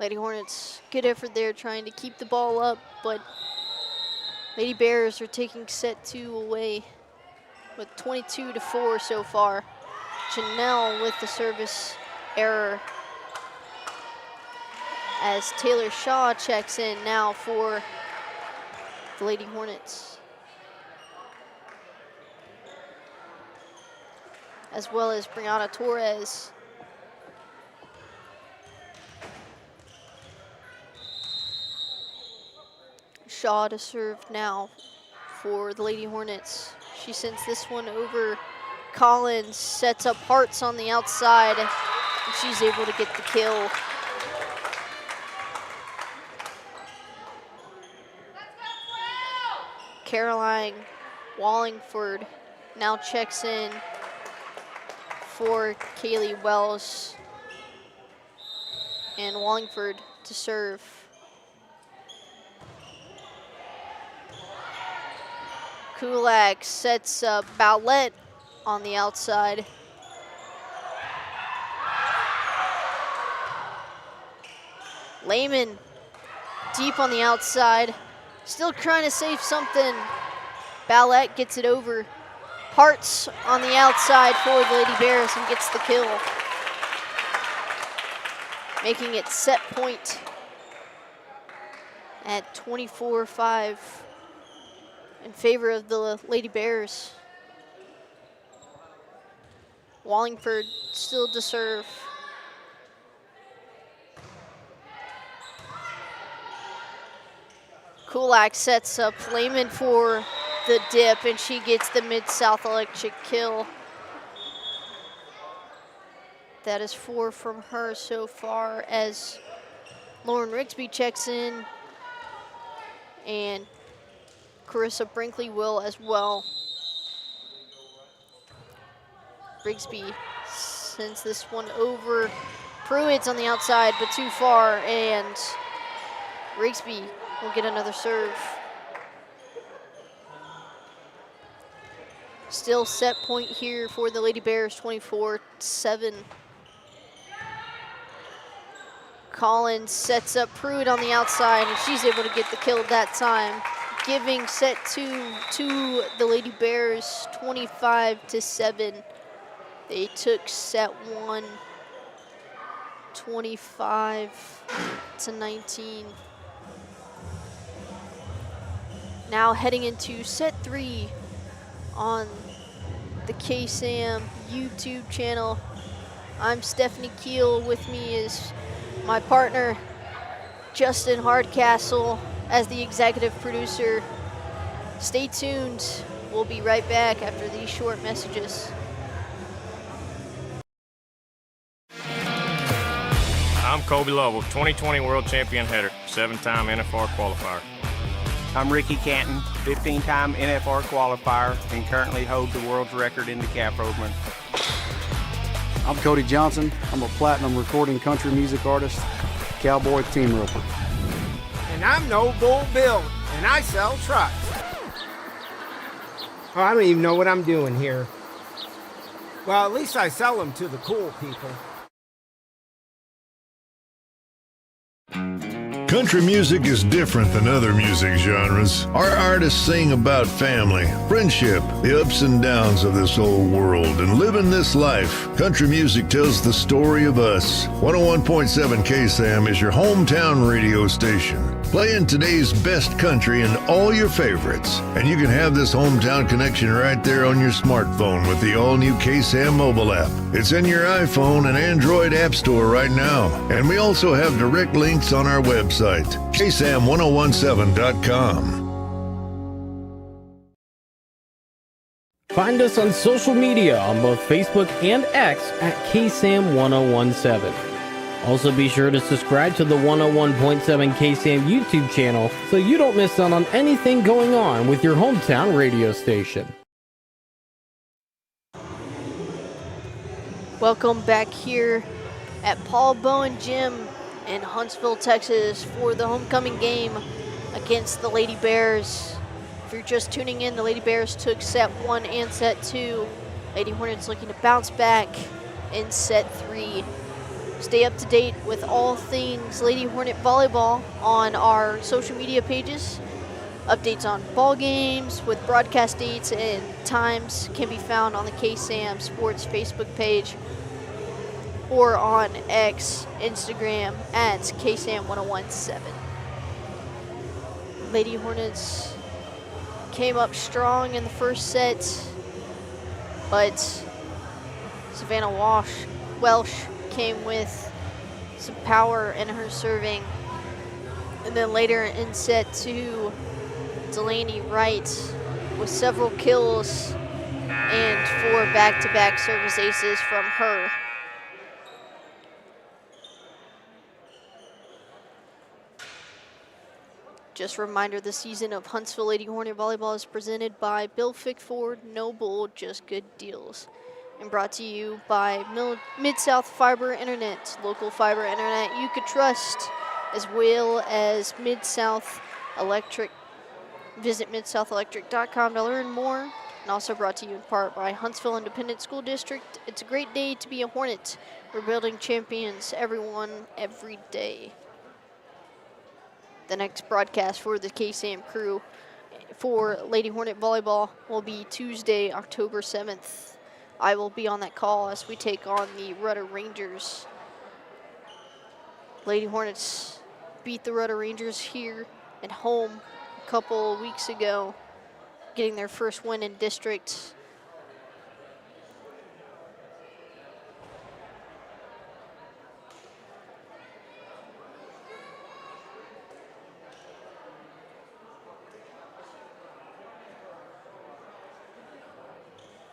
Lady Hornets, good effort there trying to keep the ball up, but Lady Bears are taking set 2 away with 22-4 so far. Janelle with the service error as Taylor Shaw checks in now for the Lady Hornets, as well as Brianna Torres. Shaw to serve now for the Lady Hornets. She sends this one over. Collins sets up Hartz on the outside, and she's able to get the kill. Caroline Wallingford now checks in for Kaylee Wells, and Wallingford to serve. Kulak sets up Bowlett on the outside. Lehman deep on the outside, still trying to save something. Bowlett gets it over. Hartz on the outside for the Lady Bears and gets the kill, making it set point at 24-5 in favor of the Lady Bears. Wallingford still to serve. Kulak sets up Lehman for the dip, and she gets the Mid-South Electric kill. That is 4 from her so far, as Lauren Rigsby checks in, and Carissa Brinkley will as well. Rigsby sends this one over. Pruitt's on the outside, but too far, and Rigsby will get another serve. Still set point here for the Lady Bears, 24-7. Collins sets up Pruitt on the outside, and she's able to get the kill that time, giving set 2 to the Lady Bears, 25-7. They took set 1, 25-19. Now heading into set 3 on the KSAM YouTube channel. I'm Stephanie Keele. With me is my partner, Justin Hardcastle, as the executive producer. Stay tuned. We'll be right back after these short messages. I'm Kobe Lovell, 2020 World Champion header, 7-time NFR qualifier. I'm Ricky Canton, 15-time NFR qualifier, and currently hold the world's record in the calf rovement. I'm Cody Johnson. I'm a platinum recording country music artist, cowboy team roper. And I'm No Bull Bill, and I sell trucks. Oh, I don't even know what I'm doing here. Well, at least I sell them to the cool people. Country music is different than other music genres. Our artists sing about family, friendship, the ups and downs of this old world, and living this life. Country music tells the story of us. 101.7 KSAM is your hometown radio station, playing today's best country and all your favorites. And you can have this hometown connection right there on your smartphone with the all-new KSAM mobile app. It's in your iPhone and Android app store right now. And we also have direct links on our website, KSAM1017.com. Find us on social media on both Facebook and X at KSAM1017. Also be sure to subscribe to the 101.7 KSAM YouTube channel so you don't miss out on anything going on with your hometown radio station. Welcome back here at Paul Bowen Gym in Huntsville, Texas for the homecoming game against the Lady Bears. If you're just tuning in, the Lady Bears took set 1 and set 2. Lady Hornets looking to bounce back in set 3. Stay up to date with all things Lady Hornet volleyball on our social media pages. Updates on ball games with broadcast dates and times can be found on the KSAM Sports Facebook page or on X, Instagram at KSAM1017. Lady Hornets came up strong in the first set, but Savannah Welsh came with some power in her serving. And then later in set 2, Delaney Wright with several kills and 4 back-to-back service aces from her. Just a reminder, the season of Huntsville Lady Hornet Volleyball is presented by Bill Fick Ford, No Bull, Just Good Deals. And brought to you by Mid-South Fiber Internet, local fiber internet you could trust, as well as Mid-South Electric. Visit midsouthelectric.com to learn more. And also brought to you in part by Huntsville Independent School District. It's a great day to be a Hornet. We're building champions, everyone, every day. The next broadcast for the KSAM crew for Lady Hornet Volleyball will be Tuesday, October 7th. I will be on that call as we take on the Rudder Rangers. Lady Hornets beat the Rudder Rangers here at home a couple weeks ago, getting their first win in district.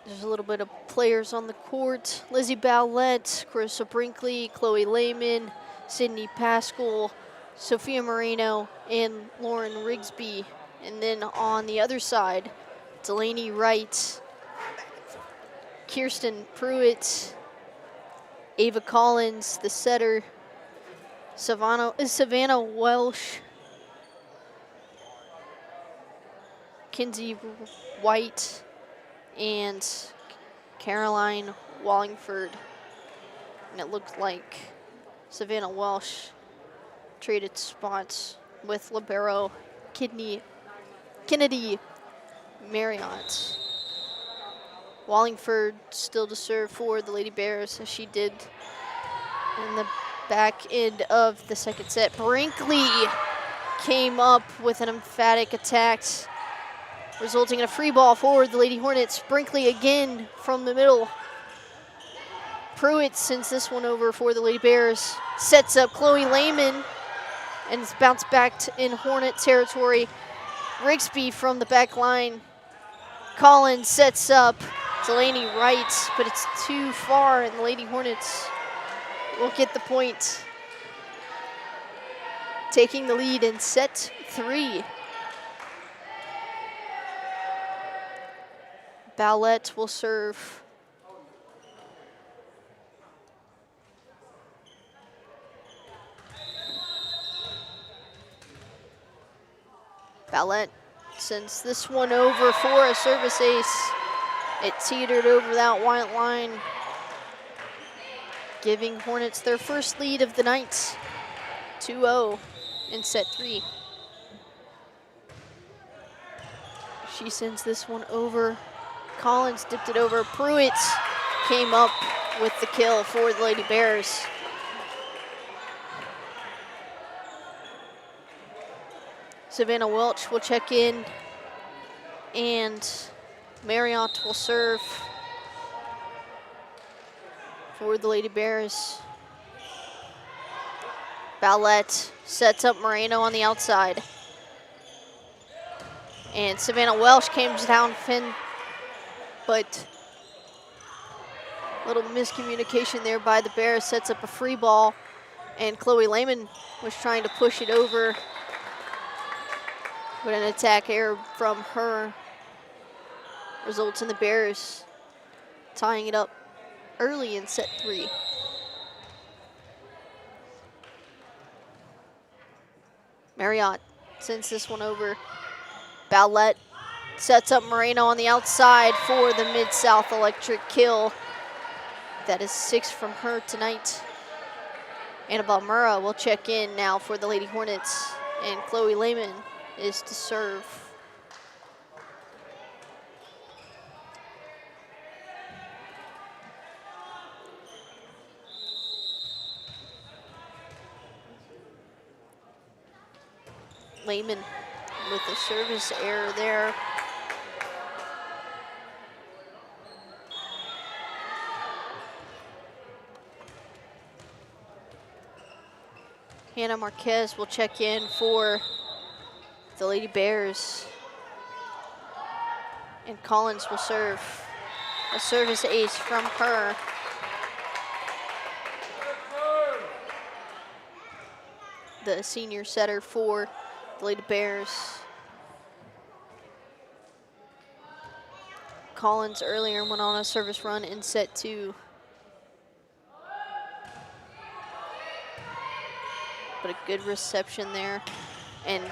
There's a little bit of players on the court. Lizzie Bowlett, Carissa Brinkley, Chloe Lehman, Sydney Pascal, Sophia Moreno, and Lauren Rigsby. And then on the other side, Delaney Wright, Kirsten Pruitt, Ava Collins, the setter, Savannah Welsh, Kinsey White, and Caroline Wallingford. And it looked like Savannah Welsh traded spots with libero Kennedy Marriott. Wallingford still to serve for the Lady Bears, as she did in the back end of the second set. Brinkley came up with an emphatic attack, resulting in a free ball for the Lady Hornets. Brinkley again from the middle. Pruitt sends this one over for the Lady Bears. Sets up Chloe Lehman, and it's bounced back in Hornet territory. Rigsby from the back line. Collins sets up Delaney Wright, but it's too far, and the Lady Hornets will get the point, taking the lead in set 3. Bowlett will serve. Bowlett sends this one over for a service ace. It teetered over that white line, giving Hornets their first lead of the night, 2-0 in set 3. She sends this one over. Collins dipped it over. Pruitt came up with the kill for the Lady Bears. Savannah Welch will check in, and Marriott will serve for the Lady Bears. Bowlett sets up Moreno on the outside. And Savannah Welch came down Finn, but a little miscommunication there by the Bears. Sets up a free ball, and Chloe Lehman was trying to push it over, but an attack error from her results in the Bears tying it up early in set 3. Marriott sends this one over. Bowlett sets up Moreno on the outside for the Mid-South Electric kill. That is 6 from her tonight. Annabelle Murrah will check in now for the Lady Hornets, and Chloe Lehman is to serve. Lehman with a service error there. Hannah Marquez will check in for the Lady Bears. And Collins will serve. A service ace from her. The senior setter for the Lady Bears. Collins earlier went on a service run in set 2. But a good reception there. And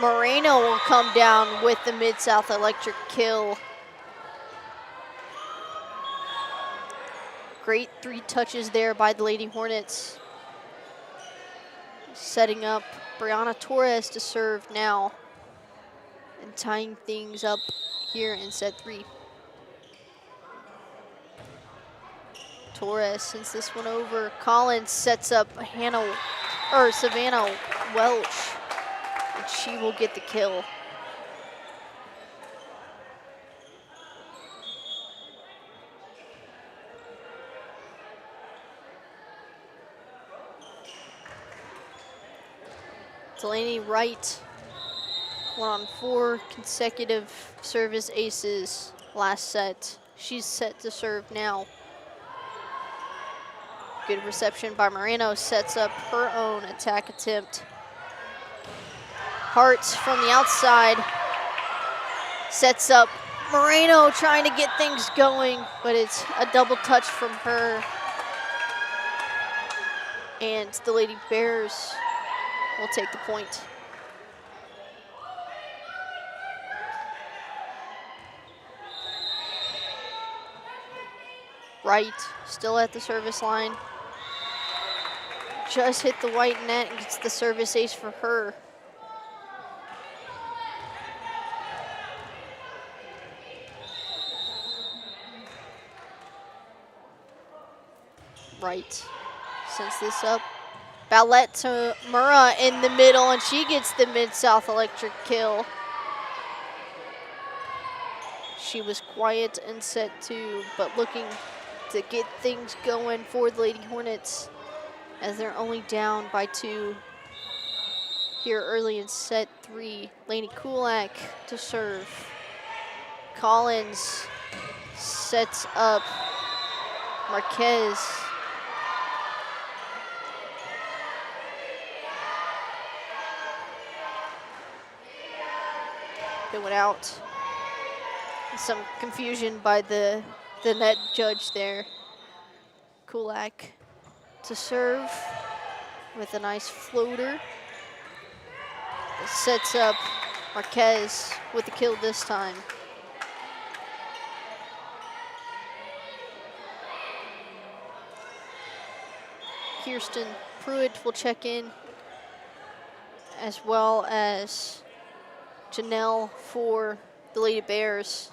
Moreno will come down with the Mid-South Electric kill. Great 3 touches there by the Lady Hornets. Setting up Brianna Torres to serve now and tying things up here in set 3. Torres sends this one over. Collins sets up Savannah Welch, and she will get the kill. Delaney Wright went on 4 consecutive service aces last set. She's set to serve now. Good reception by Moreno, sets up her own attack attempt. Hart's from the outside, sets up Moreno trying to get things going, but it's a double touch from her. And the Lady Bears will take the point. Wright still at the service line. Just hit the white net and gets the service ace for her. Wright sends this up. Ballette to Murrah in the middle, and she gets the Mid-South Electric kill. She was quiet and set too, but looking to get things going for the Lady Hornets as they're only down by 2 here early in set 3. Lainey Kulak to serve. Collins sets up Marquez. It went out. Some confusion by the net judge there. Kulak to serve with a nice floater. It sets up Marquez with the kill this time. Kirsten Pruitt will check in, as well as Janelle for the Lady Bears.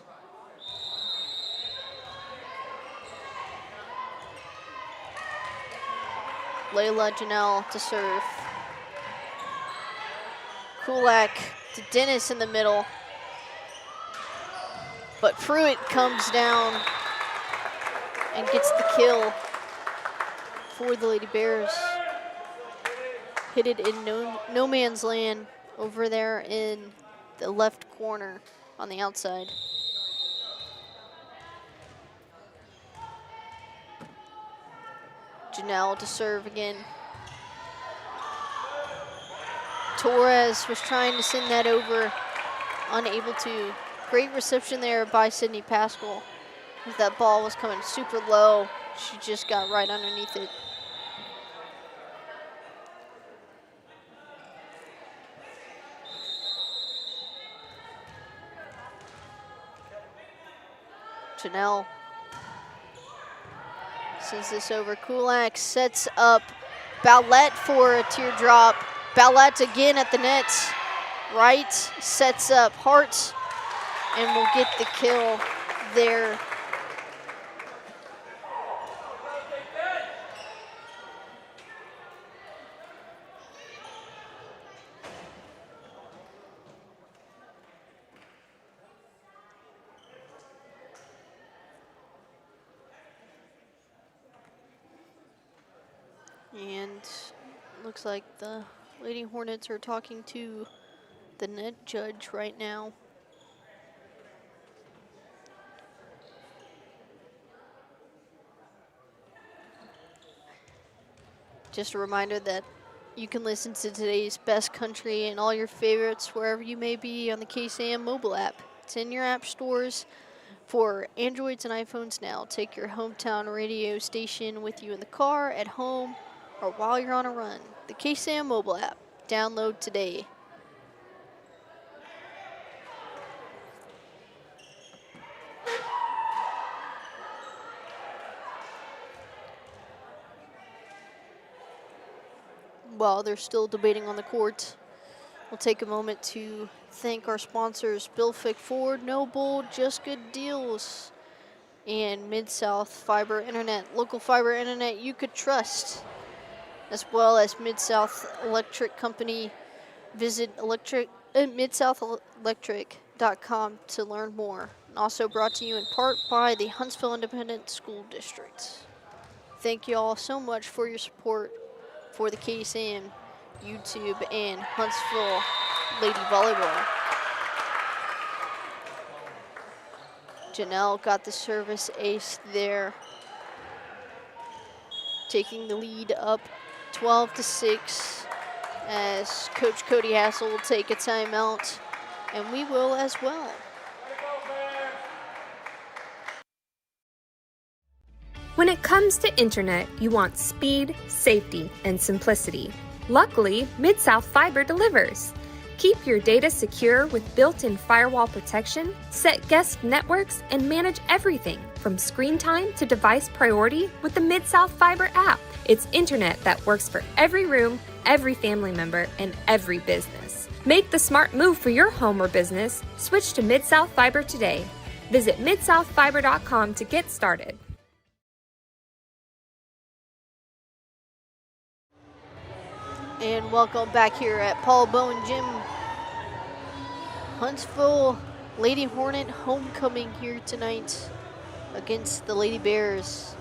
Layla Janelle to serve. Kulak to Dennis in the middle. But Pruitt comes down and gets the kill for the Lady Bears. Hit it in no man's land over there in the left corner on the outside. Janelle to serve again. Torres was trying to send that over, unable to. Great reception there by Sydney Pascal. As that ball was coming super low, she just got right underneath it. Janelle sends this over. Kulak sets up Ballette for a teardrop. Ballette again at the net. Wright sets up Hart and will get the kill there. And looks like the Lady Hornets are talking to the net judge right now. Just a reminder that you can listen to today's best country and all your favorites wherever you may be on the KSAM mobile app. It's in your app stores for Androids and iPhones now. Take your hometown radio station with you in the car, at home, or while you're on a run. The KSAM mobile app. Download today. While they're still debating on the court, we'll take a moment to thank our sponsors, Bill Fick Ford, No Bull, Just Good Deals, and Mid-South Fiber Internet, local fiber internet you could trust, as well as Mid-South Electric Company. Visit midsouthelectric.com to learn more. And also brought to you in part by the Huntsville Independent School District. Thank you all so much for your support for the KSAM, YouTube, and Huntsville Lady Volleyball. Janelle got the service ace there, taking the lead up 12-6 as Coach Cody Hassel will take a timeout, and we will as well. When it comes to internet, you want speed, safety, and simplicity. Luckily, Mid-South Fiber delivers. Keep your data secure with built-in firewall protection, set guest networks, and manage everything from screen time to device priority with the Mid-South Fiber app. It's internet that works for every room, every family member, and every business. Make the smart move for your home or business. Switch to Mid-South Fiber today. Visit midsouthfiber.com to get started. And welcome back here at Paul Bowen Gym. Huntsville Lady Hornet homecoming here tonight against the Lady Bears.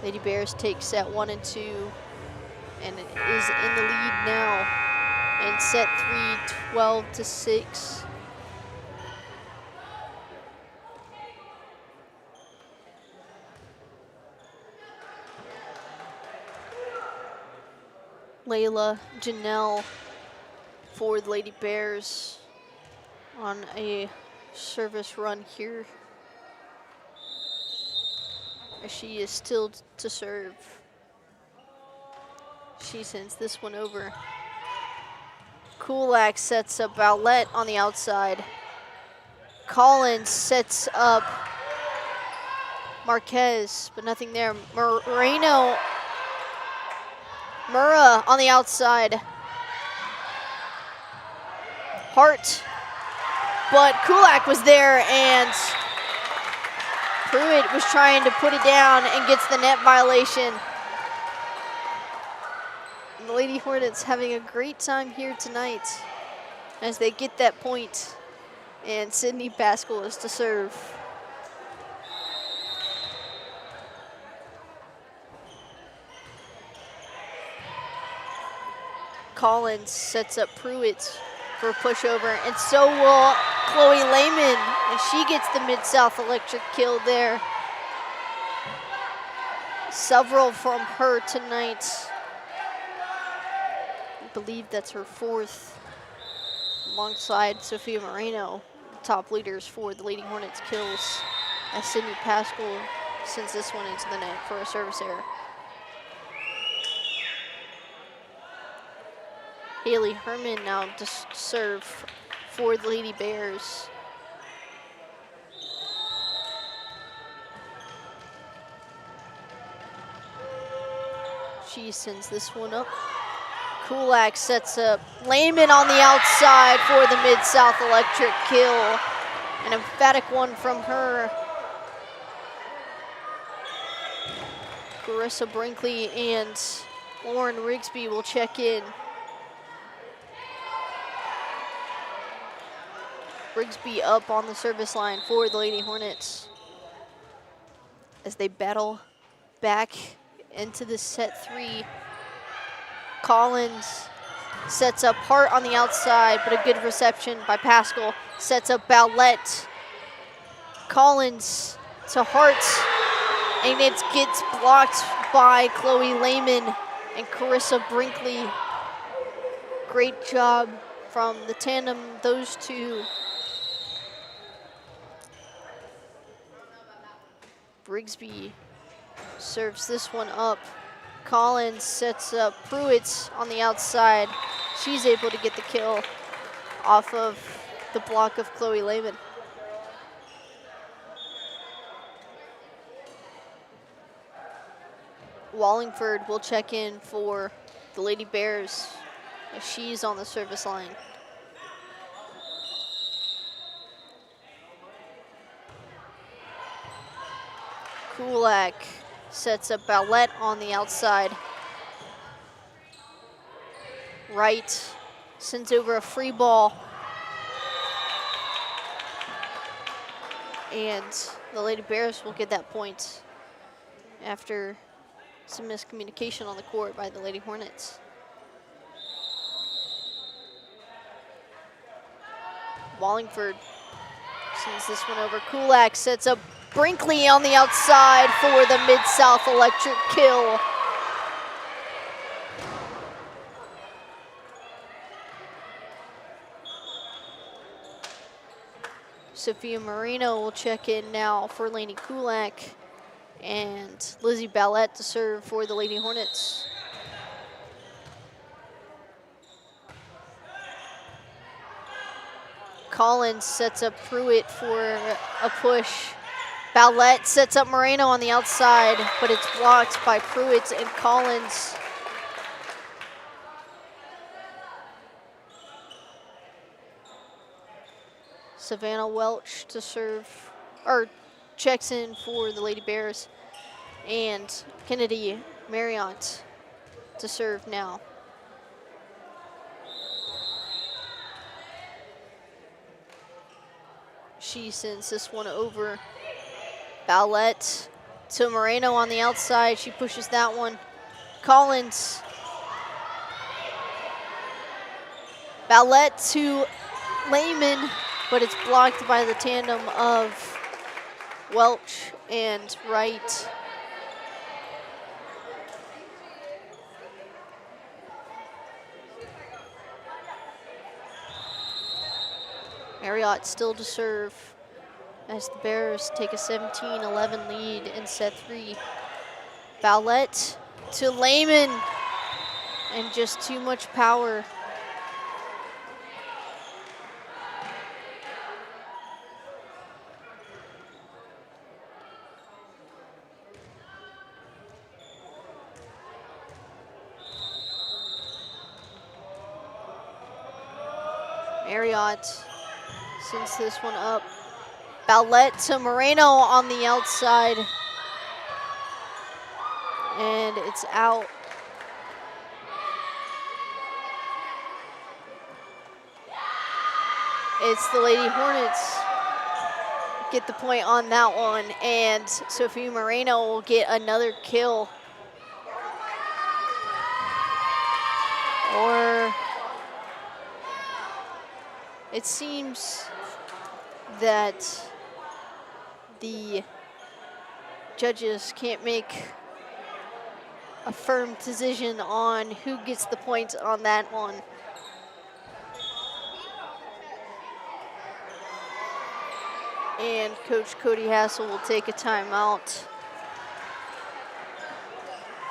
Lady Bears take set 1 and 2 and is in the lead now in set 3, 12-6. Layla Janelle for the Lady Bears on a service run here, as she is still to serve. She sends this one over. Kulak sets up Outlet on the outside. Collins sets up Marquez, but nothing there. Murrah on the outside. Hart, but Kulak was there, and Pruitt was trying to put it down and gets the net violation. And the Lady Hornets having a great time here tonight as they get that point, and Sydney Pascal is to serve. Collins sets up Pruitt for a pushover, and so will Chloe Lehman, and she gets the Mid-South Electric kill there. Several from her tonight. I believe that's her 4th, alongside Sophia Moreno, top leaders for the Lady Hornets kills, as Sydney Pascal sends this one into the net for a service error. Haley Herman now to serve for the Lady Bears. She sends this one up. Kulak sets up Lehman on the outside for the Mid-South Electric kill. An emphatic one from her. Carissa Brinkley and Lauren Rigsby will check in. Rigsby up on the service line for the Lady Hornets as they battle back into the set 3. Collins sets up Hart on the outside, but a good reception by Pascal. Sets up Bowlette. Collins to Hart, and it gets blocked by Chloe Lehman and Carissa Brinkley. Great job from the tandem, those two. Rigsby serves this one up. Collins sets up Pruitt on the outside. She's able to get the kill off of the block of Chloe Lehman. Wallingford will check in for the Lady Bears as she's on the service line. Kulak sets up Bowlette on the outside. Wright sends over a free ball. And the Lady Bears will get that point after some miscommunication on the court by the Lady Hornets. Wallingford Sends this one over. Kulak sets up Brinkley on the outside for the Mid-South Electric kill. Sophia Marino will check in now for Lainey Kulak, and Lizzie Ballette to serve for the Lady Hornets. Collins sets up Pruitt for a push. Ballette sets up Moreno on the outside, but it's blocked by Pruitt and Collins. Savannah Welch to serve, or checks in for the Lady Bears, and Kennedy Marriott to serve now. She sends this one over. Ballette to Moreno on the outside. She pushes that one. Collins. Ballette to Lehman, but it's blocked by the tandem of Welch and Wright. Marriott still to serve as the Bears take a 17-11 lead in set 3. Ballette to Lehman, and just too much power. Marriott sends this one up. Ballette to Moreno on the outside. And it's out. It's the Lady Hornets get the point on that one, and Sophie Moreno will get another kill. Or it seems that the judges can't make a firm decision on who gets the points on that one. And Coach Cody Hassel will take a timeout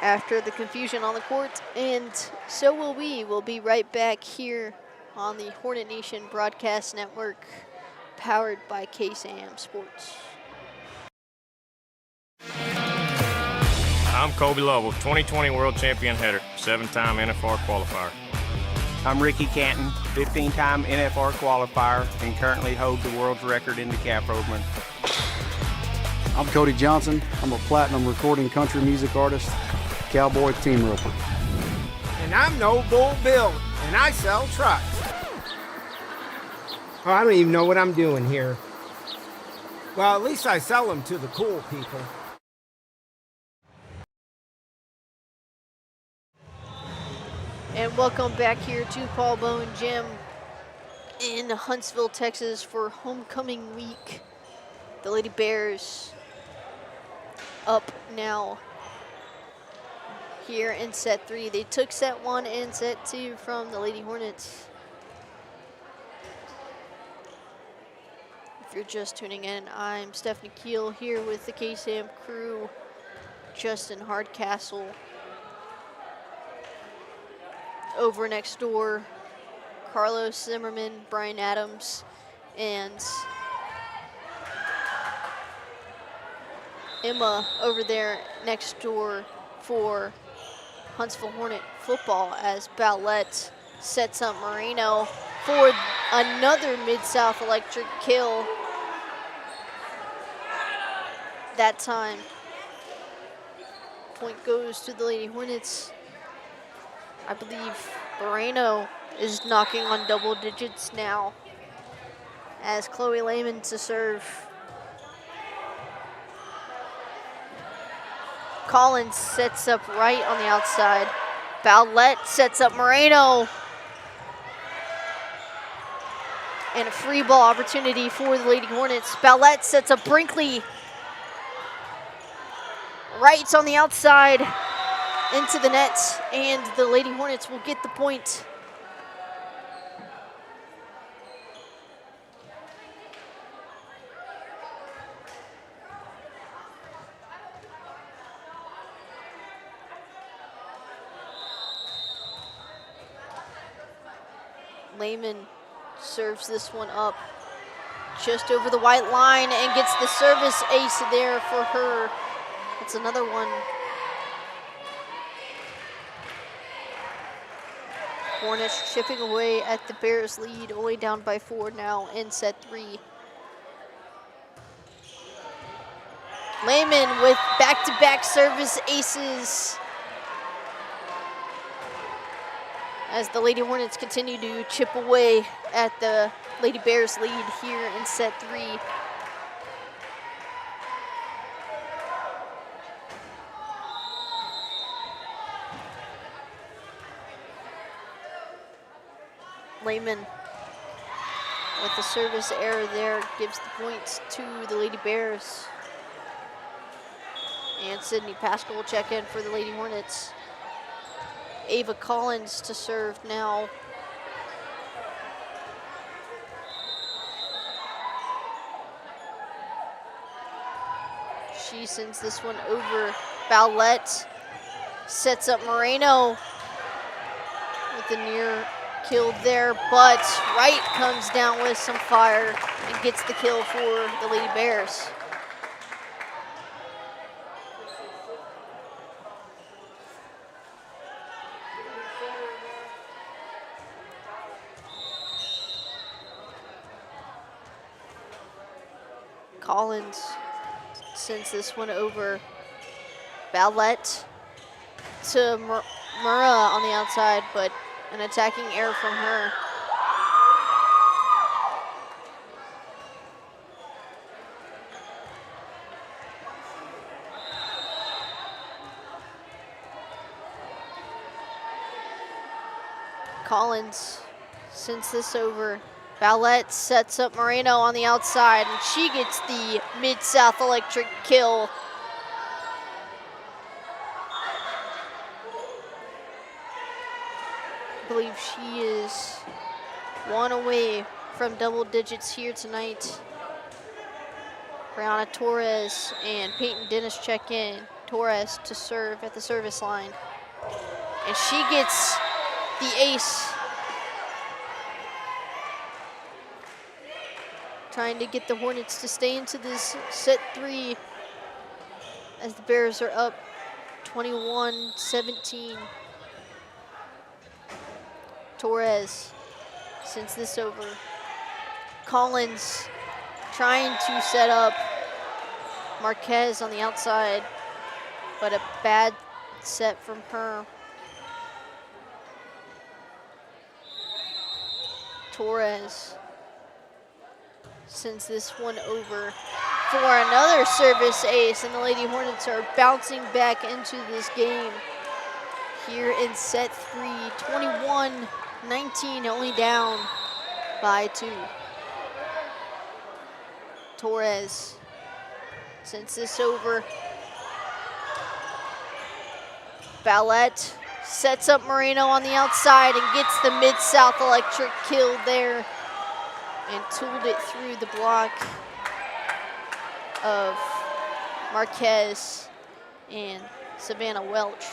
after the confusion on the court, and so will we. We'll be right back here on the Hornet Nation Broadcast Network, powered by KSAM Sports. I'm Kobe Lovell, 2020 World Champion header, 7-time NFR qualifier. I'm Ricky Canton, 15-time NFR qualifier, and currently hold the world's record in the cap rovement. I'm Cody Johnson. I'm a platinum recording country music artist, cowboy team roper. And I'm No Bull Bill, and I sell trucks. Oh, I don't even know what I'm doing here. Well, at least I sell them to the cool people. And welcome back here to Paul Bowen Gym in Huntsville, Texas for homecoming week. The Lady Bears up now here in set 3. They took set 1 and set 2 from the Lady Hornets. If you're just tuning in, I'm Stephanie Keele here with the KSAM crew, Justin Hardcastle. Over next door, Carlos Zimmerman, Brian Adams, and Emma over there next door for Huntsville Hornet football as Ballette sets up Moreno for another Mid-South Electric kill. That time, point goes to the Lady Hornets. I believe Moreno is knocking on double digits now as Chloe Lehman to serve. Collins sets up Wright on the outside. Ballette sets up Moreno. And a free ball opportunity for the Lady Hornets. Ballette sets up Brinkley. Right on the outside into the net, and the Lady Hornets will get the point. Lehman serves this one up just over the white line and gets the service ace there for her. That's another one. Hornets chipping away at the Bears' lead, only down by 4 now in set 3. Lehman with back-to-back service aces as the Lady Hornets continue to chip away at the Lady Bears' lead here in set 3. Lehman with the service error there gives the points to the Lady Bears. And Sydney Pascal will check in for the Lady Hornets. Ava Collins to serve now. She sends this one over. Ballette sets up Moreno with the near kill there, but Wright comes down with some fire and gets the kill for the Lady Bears. Collins sends this one over. Ballette to Murrah on the outside, but an attacking error from her. Collins sends this over. Ballette sets up Moreno on the outside, and she gets the Mid-South Electric kill. I believe she is 1 away from double digits here tonight. Brianna Torres and Peyton Dennis check in. Torres to serve at the service line. And she gets the ace. Trying to get the Hornets to stay into this set 3 as the Bears are up 21-17. Torres sends this over. Collins trying to set up Marquez on the outside, but a bad set from her. Torres sends this one over for another service ace, and the Lady Hornets are bouncing back into this game here in set 3, 21-19, only down by 2. Torres sends this over. Ballette sets up Moreno on the outside and gets the Mid-South Electric kill there and tooled it through the block of Marquez and Savannah Welch.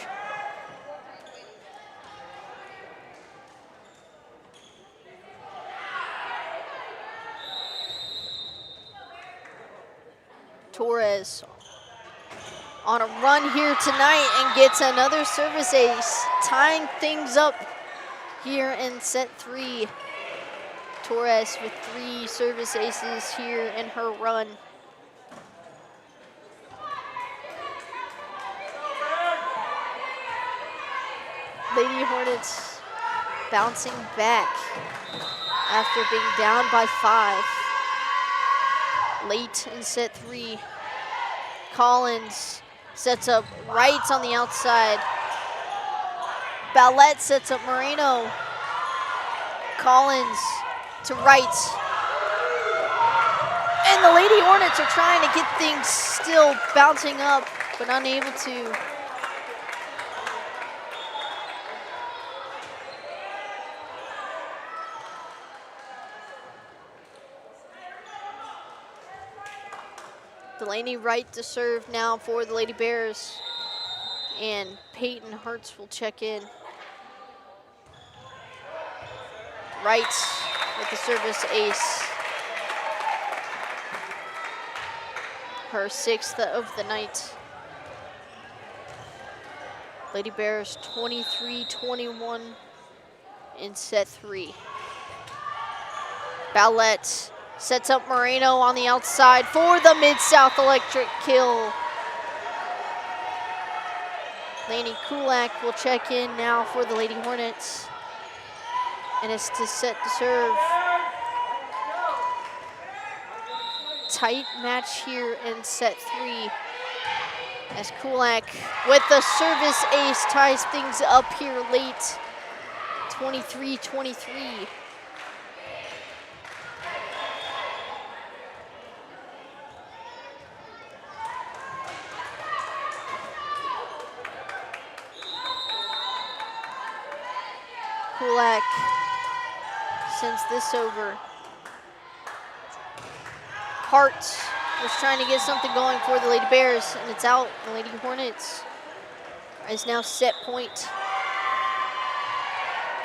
Torres on a run here tonight and gets another service ace, tying things up here in set 3. Torres with 3 service aces here in her run. Lady Hornets bouncing back after being down by 5. Late in set 3. Collins sets up Wright on the outside. Ballette sets up Moreno. Collins to Wright. And the Lady Hornets are trying to get things still bouncing up, but unable to. Delaney Wright to serve now for the Lady Bears. And Peyton Hartz will check in. Wright with the service ace. Her 6th of the night. Lady Bears 23-21 in set 3. Ballette sets up Moreno on the outside for the Mid-South Electric kill. Lainey Kulak will check in now for the Lady Hornets. And it's to set to serve. Tight match here in set 3. As Kulak with the service ace ties things up here late. 23-23. Kulak sends this over. Hart was trying to get something going for the Lady Bears, and it's out. The Lady Hornets is now set point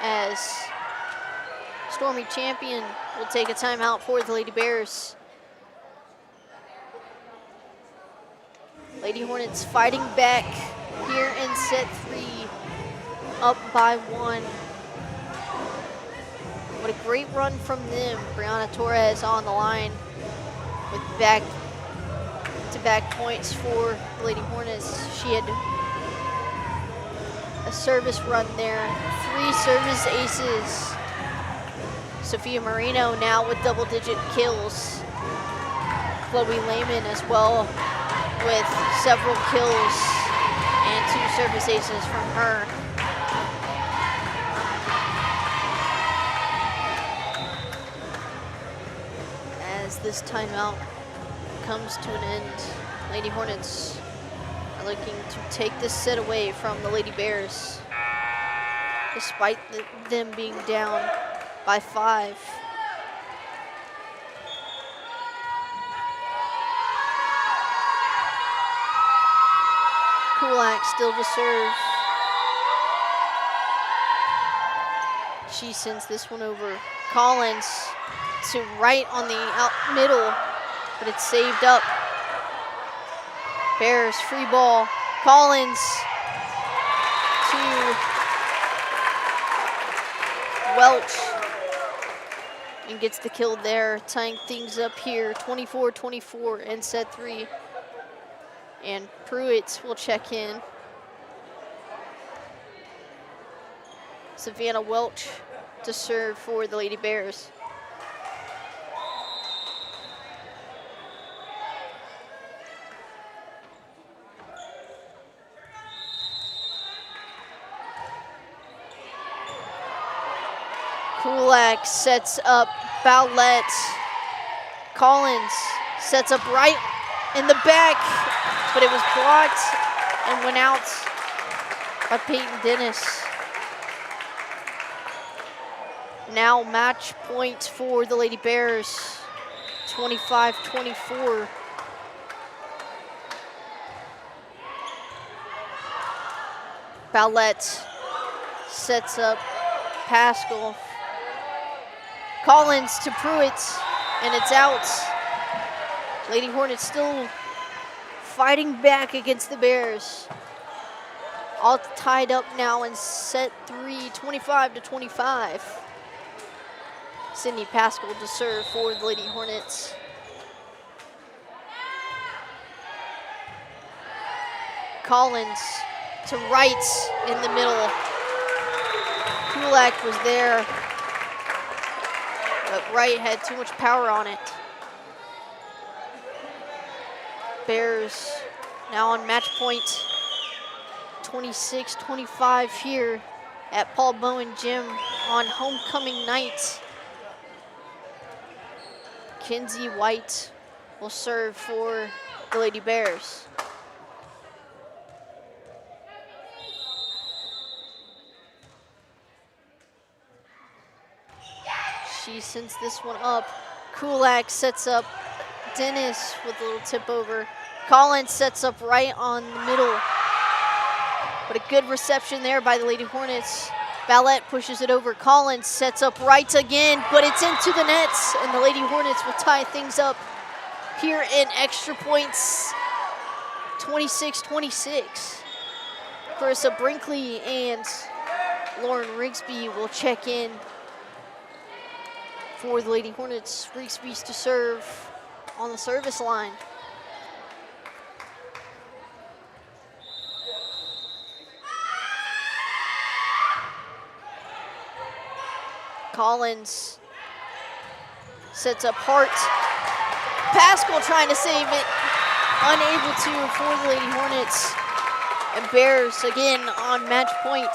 as Stormy Champion will take a timeout for the Lady Bears. Lady Hornets fighting back here in set 3, up by 1. What a great run from them. Brianna Torres on the line with back-to-back points for the Lady Hornets. She had a service run there, 3 service aces. Sophia Marino now with double-digit kills. Chloe Lehman as well with several kills and 2 service aces from her. As this timeout comes to an end, Lady Hornets are looking to take this set away from the Lady Bears, despite them being down by 5. Kulak still to serve. She sends this one over. Collins to right on the out middle, but it's saved up. Bears free ball. Collins to Welch and gets the kill there, tying things up here, 24-24 in set 3. And Pruitt will check in. Savannah Welch to serve for the Lady Bears. Kulak sets up Bowlett. Collins sets up right in the back, but it was blocked and went out by Peyton Dennis. Now match point for the Lady Bears, 25-24. Bowlett sets up Pascal. Collins to Pruitt, and it's out. Lady Hornets still fighting back against the Bears. All tied up now in set 3, 25-25. Sydney Pascal to serve for the Lady Hornets. Collins to right in the middle. Kulak was there, but Wright had too much power on it. Bears now on match point, 26-25 here at Paul Bowen Gym on homecoming night. Kinsey White will serve for the Lady Bears. She sends this one up. Kulak sets up Dennis with a little tip over. Collins sets up right on the middle. But a good reception there by the Lady Hornets. Ballette pushes it over. Collins sets up right again, but it's into the nets, and the Lady Hornets will tie things up here in extra points, 26-26. Carissa Brinkley and Lauren Rigsby will check in for the Lady Hornets. Rigsby's to serve on the service line. Collins sets up Hart. Pascal trying to save it, unable to for the Lady Hornets. And Bears again on match point.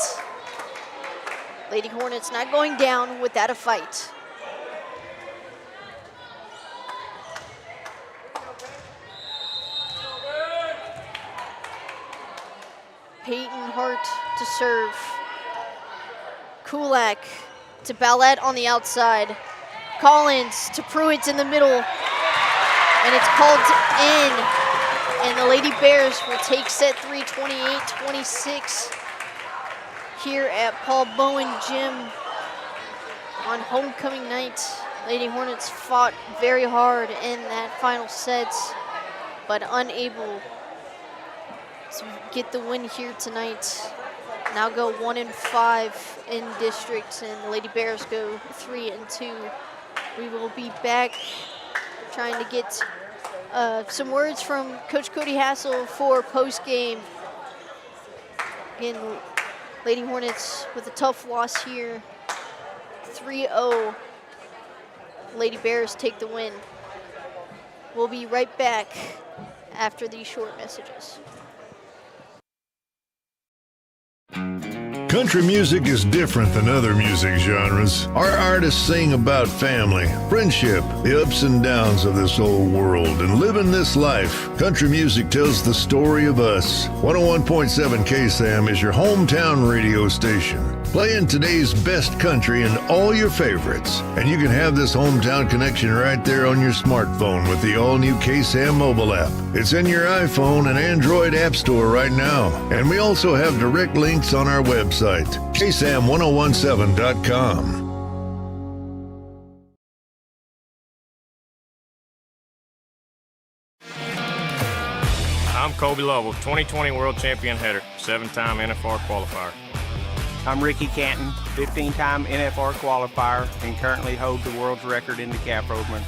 Lady Hornets not going down without a fight. Peyton Hart to serve. Kulak to Ballette on the outside. Collins to Pruitt in the middle. And it's called in. And the Lady Bears will take set 3, 28-26 here at Paul Bowen Gym on homecoming night. Lady Hornets fought very hard in that final set, but unable to get the win here tonight. Now go 1-5 in district, and the Lady Bears go 3-2. We will be back trying to get some words from Coach Cody Hassel for post-game. Again, Lady Hornets with a tough loss here, 3-0. Lady Bears take the win. We'll be right back after these short messages. Country music is different than other music genres. Our artists sing about family, friendship, the ups and downs of this old world, and living this life. Country music tells the story of us. 101.7 KSAM is your hometown radio station, playing today's best country and all your favorites. And you can have this hometown connection right there on your smartphone with the all-new KSAM mobile app. It's in your iPhone and Android app store right now. And we also have direct links on our website, KSAM1017.com. I'm Kobe Lovell, 2020 World Champion header, 7-time NFR qualifier. I'm Ricky Canton, 15-time NFR qualifier, and currently hold the world's record in the cap rovement.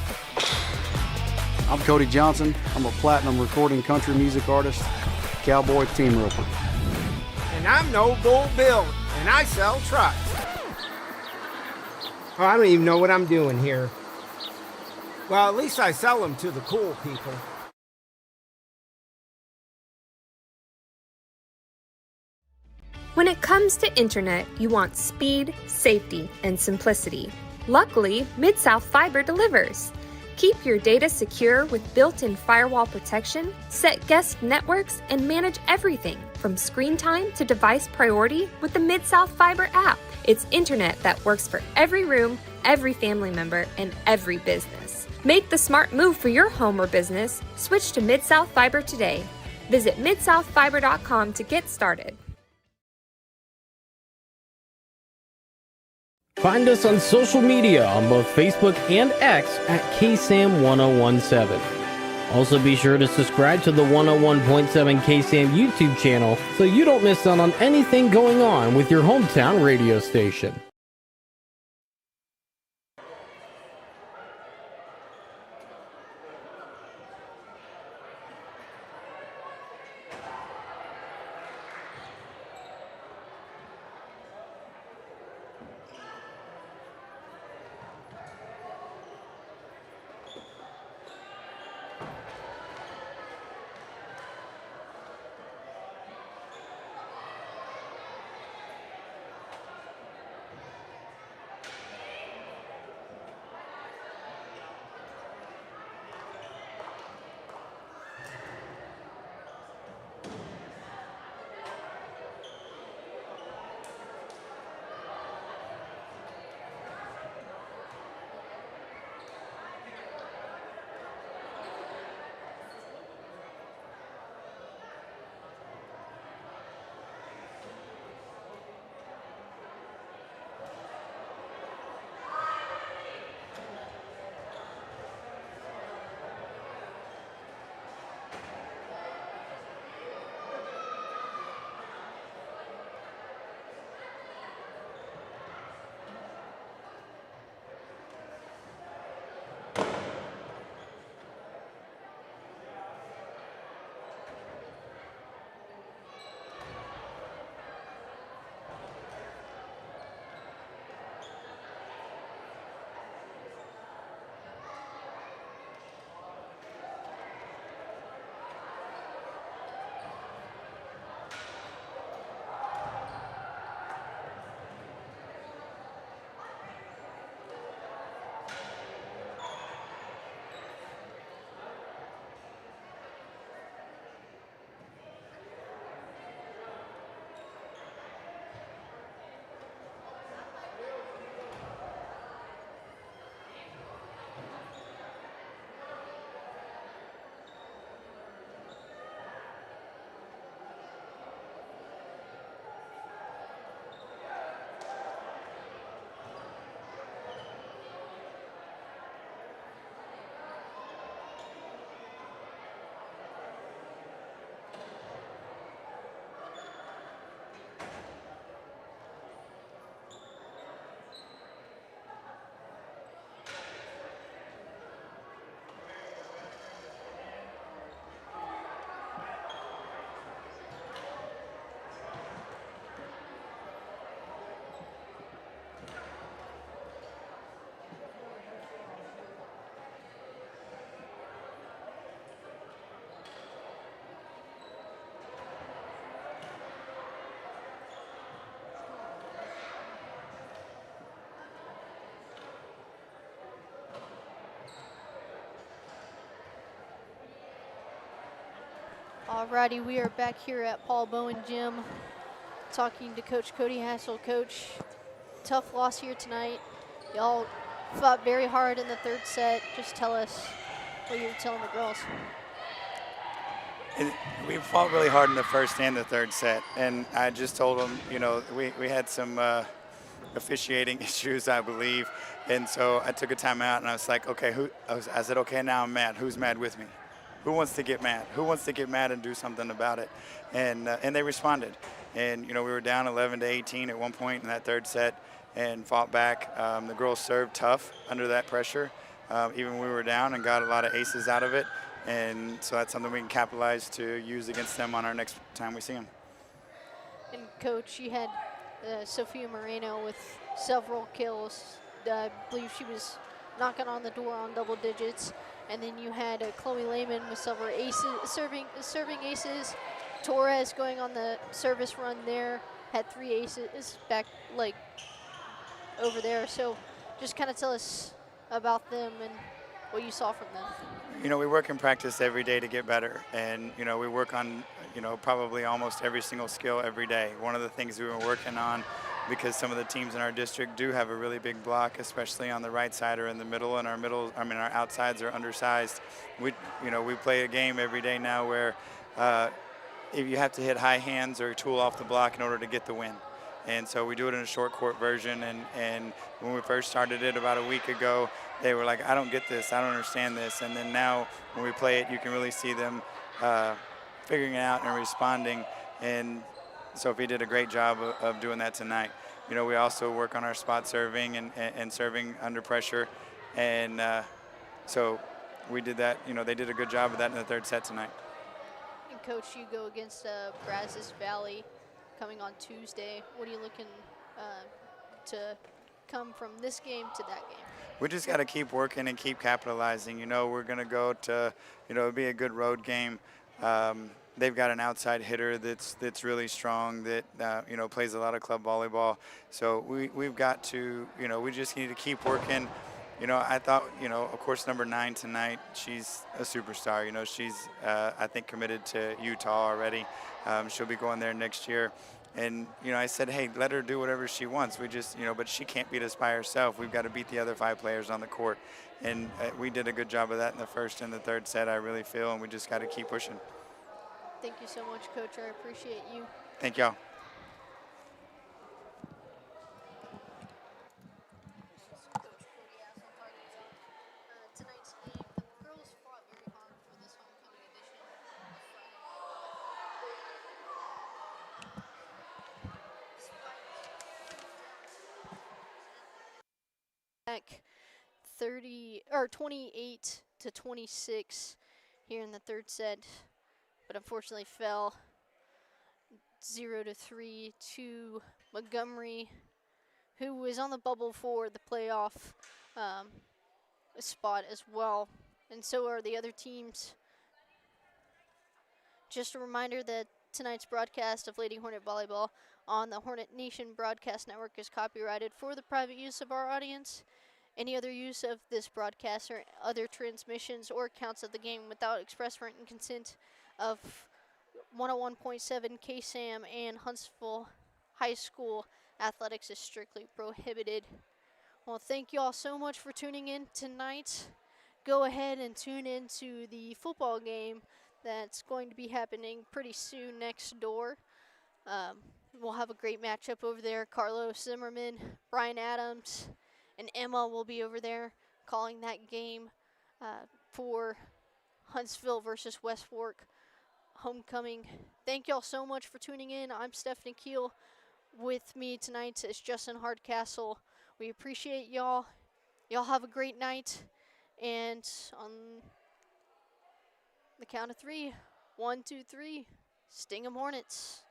I'm Cody Johnson. I'm a platinum recording country music artist, cowboy team roper. And I'm No Bull Bill, and I sell trucks. Oh, I don't even know what I'm doing here. Well, at least I sell them to the cool people. When it comes to internet, you want speed, safety, and simplicity. Luckily, Mid-South Fiber delivers. Keep your data secure with built-in firewall protection, set guest networks, and manage everything from screen time to device priority with the Mid-South Fiber app. It's internet that works for every room, every family member, and every business. Make the smart move for your home or business. Switch to Mid-South Fiber today. Visit midsouthfiber.com to get started. Find us on social media on both Facebook and X at KSAM-1017. Also be sure to subscribe to the 101.7 KSAM YouTube channel so you don't miss out on anything going on with your hometown radio station. Alrighty, we are back here at Paul Bowen Gym talking to Coach Cody Hassel. Coach, tough loss here tonight. Y'all fought very hard in the third set. Just tell us what you were telling the girls. We fought really hard in the first and the third set, and I just told them, you know, we had some officiating issues, I believe, and so I took a timeout and I was like, okay, I said, okay, now I'm mad. Who's mad with me? Who wants to get mad? Who wants to get mad and do something about it? And they responded. And, you know, we were down 11-18 at one point in that third set and fought back. The girls served tough under that pressure, even when we were down, and got a lot of aces out of it. And so that's something we can capitalize to use against them on our next time we see them. And, Coach, you had Sophia Moreno with several kills. I believe she was knocking on the door on double digits. And then you had Chloe Lehman with several aces, serving aces. Torres going on the service run there, had 3 aces back, like, over there. So just kind of tell us about them and what you saw from them. You know, we work in practice every day to get better. And, you know, we work on, you know, probably almost every single skill every day. One of the things we were working on, because some of the teams in our district do have a really big block, especially on the right side or in the middle, and our outsides are undersized. We play a game every day now where if you have to hit high hands or tool off the block in order to get the win. And so we do it in a short court version, and when we first started it about a week ago, they were like, I don't get this, I don't understand this. And then now when we play it, you can really see them figuring it out and responding. And Sophie did a great job of doing that tonight. You know, we also work on our spot serving and serving under pressure. And so we did that. You know, they did a good job of that in the third set tonight. And, Coach, you go against Brazos Valley coming on Tuesday. What are you looking to come from this game to that game? We just got to keep working and keep capitalizing. You know, we're going to go to, you know, it'll be a good road game. They've got an outside hitter that's really strong, that you know, plays a lot of club volleyball. So we've got to, you know, we just need to keep working. You know, I thought, you know, of course, number 9 tonight, she's a superstar. You know, she's I think committed to Utah already. She'll be going there next year. And, you know, I said, hey, let her do whatever she wants. We just, you know, but she can't beat us by herself. We've got to beat the other 5 players on the court. And we did a good job of that in the first and the third set, I really feel, and we just got to keep pushing. Thank you so much, Coach. I appreciate you. Thank y'all. Tonight's game, the girls fought very hard for this homecoming edition. Back 28-26 here in the third set, but unfortunately fell 0-3 to Montgomery, who was on the bubble for the playoff spot as well, and so are the other teams. Just a reminder that tonight's broadcast of Lady Hornet Volleyball on the Hornet Nation Broadcast Network is copyrighted for the private use of our audience. Any other use of this broadcast or other transmissions or accounts of the game without express written consent of 101.7 KSAM and Huntsville High School athletics is strictly prohibited. Well, thank you all so much for tuning in tonight. Go ahead and tune into the football game that's going to be happening pretty soon next door. We'll have a great matchup over there. Carlos Zimmerman, Brian Adams, and Emma will be over there calling that game for Huntsville versus West Fork homecoming. Thank y'all so much for tuning in. I'm Stephanie Keele. With me tonight is Justin Hardcastle. We appreciate y'all. Y'all have a great night. And on the count of 3, 1, 2, 3, sting 'em Hornets.